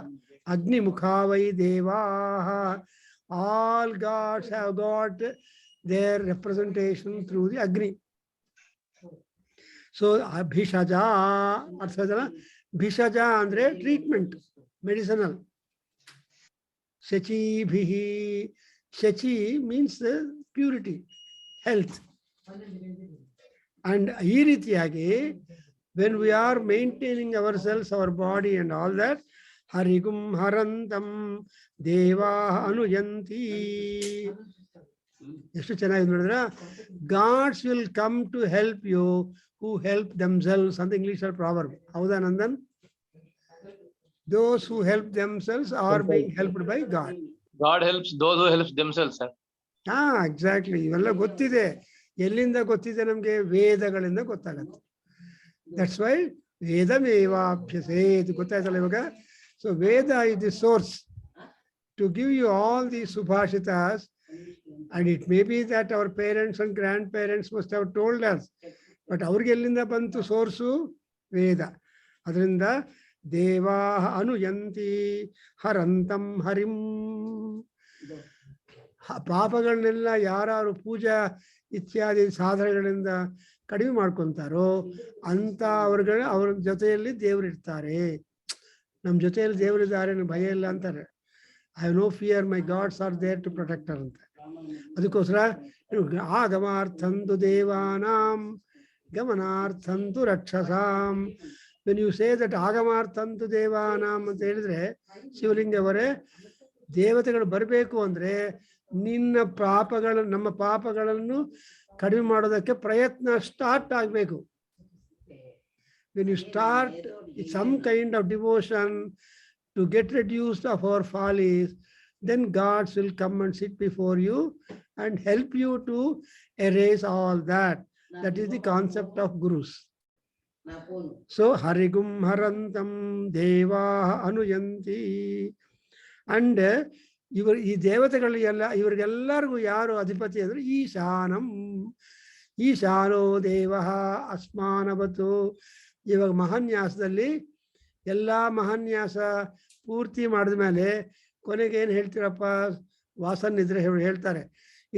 Agni Mukhavai Devaha. All gods have got their representation through the Agni. So Bhishaja, Bhishaja andre treatment, medicinal. Shachi Bhihi. Shachi means purity, health. And Iritiyagi, when we are maintaining ourselves, our body and all that, Harigum Harantam Deva Anuyanti. Gods will come to help you who help themselves. Something English or proverb. How the Nandan? Those who help themselves are being helped by God.
God helps those who help themselves, sir.
Exactly. ಇವೆಲ್ಲ ಗೊತ್ತಿದೆ. ಎಲ್ಲಿಂದ ಗೊತ್ತಿದೆ ನಮಗೆ? ವೇದಗಳಿಂದ ಗೊತ್ತಾಗುತ್ತೆ. That's why ವೇದಮೇವಾಭ್ಯಸೇತ್. ಗೊತ್ತಾಯ್ತಲ್ಲ ಇವಾಗ? So Veda is the source to give you all these subhashitas, and it may be that our parents and grandparents must have told us, but ಅವ್ರಿಗೆ ಎಲ್ಲಿಂದ ಬಂತು ಸೋರ್ಸು? ವೇದ. ಅದರಿಂದ ದೇವಾ ಅನುಯಂತಿ ಹರಂತಂ ಹರಿಂ. ಪಾಪಗಳನ್ನೆಲ್ಲ ಯಾರು ಪೂಜಾ ಇತ್ಯಾದಿ ಸಾಧನೆಗಳಿಂದ ಕಡಿಮೆ ಮಾಡ್ಕೊಂತಾರೋ ಅಂತ ಅವ್ರ ಜೊತೆಯಲ್ಲಿ ದೇವರಿರ್ತಾರೆ. ನಮ್ಮ ಜೊತೆಯಲ್ಲಿ ದೇವರಿದ್ದಾರೆ, ಭಯ ಇಲ್ಲ ಅಂತಾರೆ. I have no fear, my gods are there to protector ಅಂತ. ಅದಕ್ಕೋಸ್ಕರ ಆಗಮಾರ್ಥಂತು ದೇವಾನಾಂ ಗಮನಾರ್ಥಂತು ರಕ್ಷಸಾಂ. ವೆನ್ ಯು ಸೇ ದಟ್ ಆಗಮಾರ್ಥಂತು ದೇವಾನಾಂ ಅಂತ ಹೇಳಿದ್ರೆ, ಶಿವಲಿಂಗವರೇ, ದೇವತೆಗಳು ಬರಬೇಕು ಅಂದ್ರೆ ನಿನ್ನ ನಮ್ಮ ಪಾಪಗಳನ್ನು ಕಡಿಮೆ ಮಾಡೋದಕ್ಕೆ ಪ್ರಯತ್ನ ಸ್ಟಾರ್ಟ್ ಆಗಬೇಕು. When you start some kind of devotion to get reduced of our follies, then gods will come and sit before you and help you to erase all that. That is the concept of gurus. So Harigum Harantam Deva Anuyanti. And ಈ ದೇವತೆಗಳಿಗೆಲ್ಲ ಇವರಿಗೆಲ್ಲರಿಗೂ ಯಾರು ಅಧಿಪತಿ ಅಂದ್ರೆ ಈಶಾನಂ. ಈಶಾನೋ ದೇವ ಅಸ್ಮಾನವತು. ಇವಾಗ ಮಹಾನ್ಯಾಸದಲ್ಲಿ ಎಲ್ಲ ಮಹಾನ್ಯಾಸ ಪೂರ್ತಿ ಮಾಡಿದ ಮೇಲೆ ಕೊನೆಗೆ ಏನು ಹೇಳ್ತೀರಪ್ಪ? ವಾಸನ್ ಇದ್ರೆ ಹೇಳ್ತಾರೆ,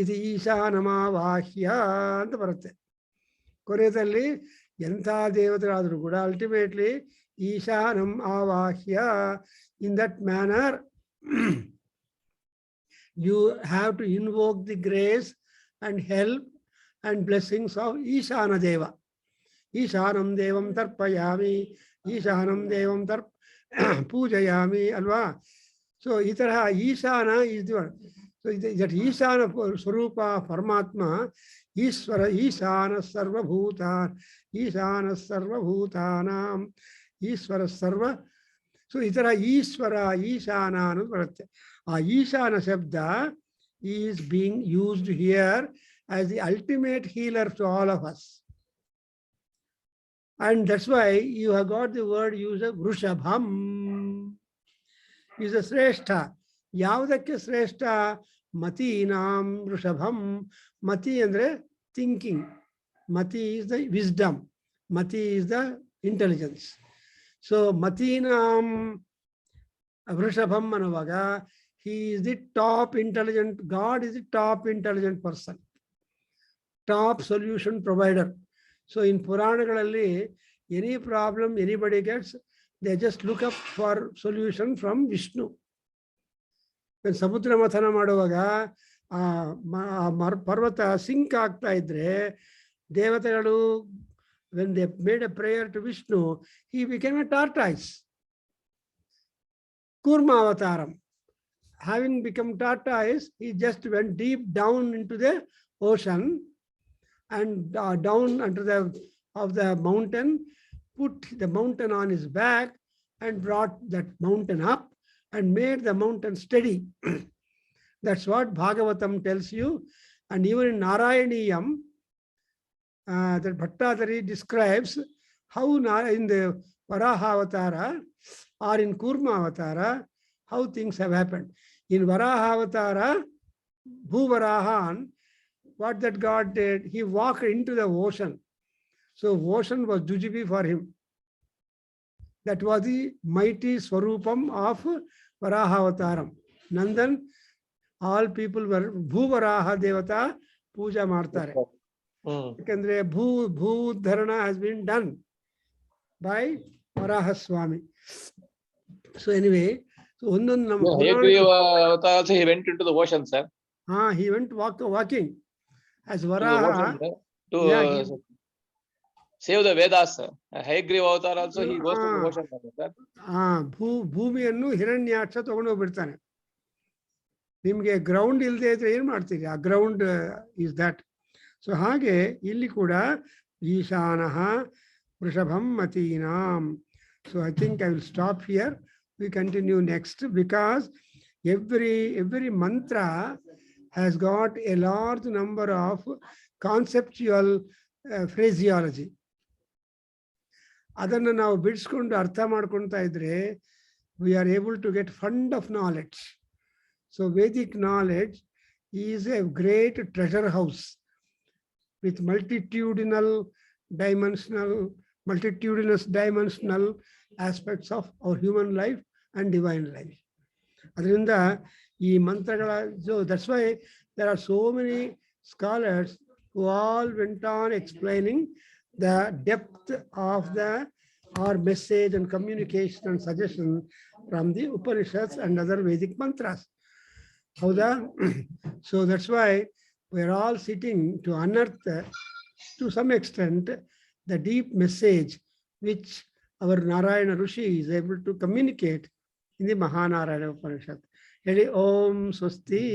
ಇದು ಈಶಾನಮಾವಾಹ್ಯ ಅಂತ ಬರುತ್ತೆ. ಕೊನೆಯಲ್ಲಿ ಎಂಥ ದೇವತೆಗಳಾದರೂ ಕೂಡ ಅಲ್ಟಿಮೇಟ್ಲಿ ಈಶಾನಂ ಆವಾಹ್ಯ. In that manner you have to invoke the grace and help and blessings of Ishana Deva. Ishanam Devam Tarpayami, Ishanam Devam Pujayami, alva. So itara Ishana is the one. So that Ishana Swarupa Paramatma, Ishvara Ishana Sarva Bhutan, Ishana Sarva Bhutanam, Ishvara Sarva. So itara Ishvara Ishana anu baratte. Ishana Shabda is being used here as the ultimate healer to all of us. And that's why you have got the word use of Vrishabham. Is a Sreshta. Yavadakke Sreshta? Matinam Vrishabham. Mati andre thinking. Mati is the wisdom. Mati is the intelligence. So Matinam Vrishabham Manavaga, he is the top intelligent, God is the top intelligent person, top solution provider. So in Puranagalali, any problem anybody gets, they just look up for solution from Vishnu. When Samudra Mathana Madavaga, Parvata sink aagta idre, Devatagalu, when they made a prayer to Vishnu, he became a tortoise. Kurma Avataram. Having become tortoise, he just went deep down into the ocean and down under the mountain, put the mountain on his back and brought that mountain up and made the mountain steady. That's what Bhagavatam tells you. And even in Narayaniyam, that Bhattadari describes how in the Varaha Avatara or in Kurma Avatara, how things have happened. In Varaha Avatara, Bhuvarahan, what that God did, he walked into the ocean. So ocean was Jujibi for him. That was the mighty Swarupam of Varaha Avataram. Nandan, all people were Bhuvaraha Devata Puja Martare. Kendra Bhu Dharana has been done by Varaha Swami. So anyway, so
Hayagriva he went into the ocean, sir.
He went walking as
Varaha to save the Vedas, sir. Hayagriva Avatar also he goes to the ocean, sir.
ಭೂಮಿಯನ್ನು ಹಿರಣ್ಯಾಕ್ಷ ತಗೊಂಡು ಹೋಗ್ಬಿಡ್ತಾನೆ. ನಿಮಗೆ ground ಇಲ್ಲದೆ ಇದ್ರೆ ಏನ್ ಮಾಡ್ತೀರಿ? ಆ ground is that. So ಹಾಗೆ ಇಲ್ಲಿ ಕೂಡ ಈಶಾನಃ ವೃಷಭಂ ಮತೀನಾಂ. So I think I will stop here. We continue next because every mantra has got a large number of conceptual phraseology. ಅದನ್ನು ನಾವು ಬಿಡಿಸ್ಕೊಂಡು ಅರ್ಥ ಮಾಡ್ಕೊಳ್ತಾ ಇದ್ರೆ we are able to get fund of knowledge. So Vedic knowledge is a great treasure house with multitudinous dimensional aspects of our human life and divine life. ಅದರಿಂದ ಈ ಮಂತ್ರಗಳ, so that's why there are so many scholars who all went on explaining the depth of our message and communication and suggestion from the Upanishads and other Vedic mantras. So that's why we're all sitting to unearth, to some extent, the deep message which our Narayana Rishi is able to communicate in the Mahanarayana Upanishad. Om Swasti.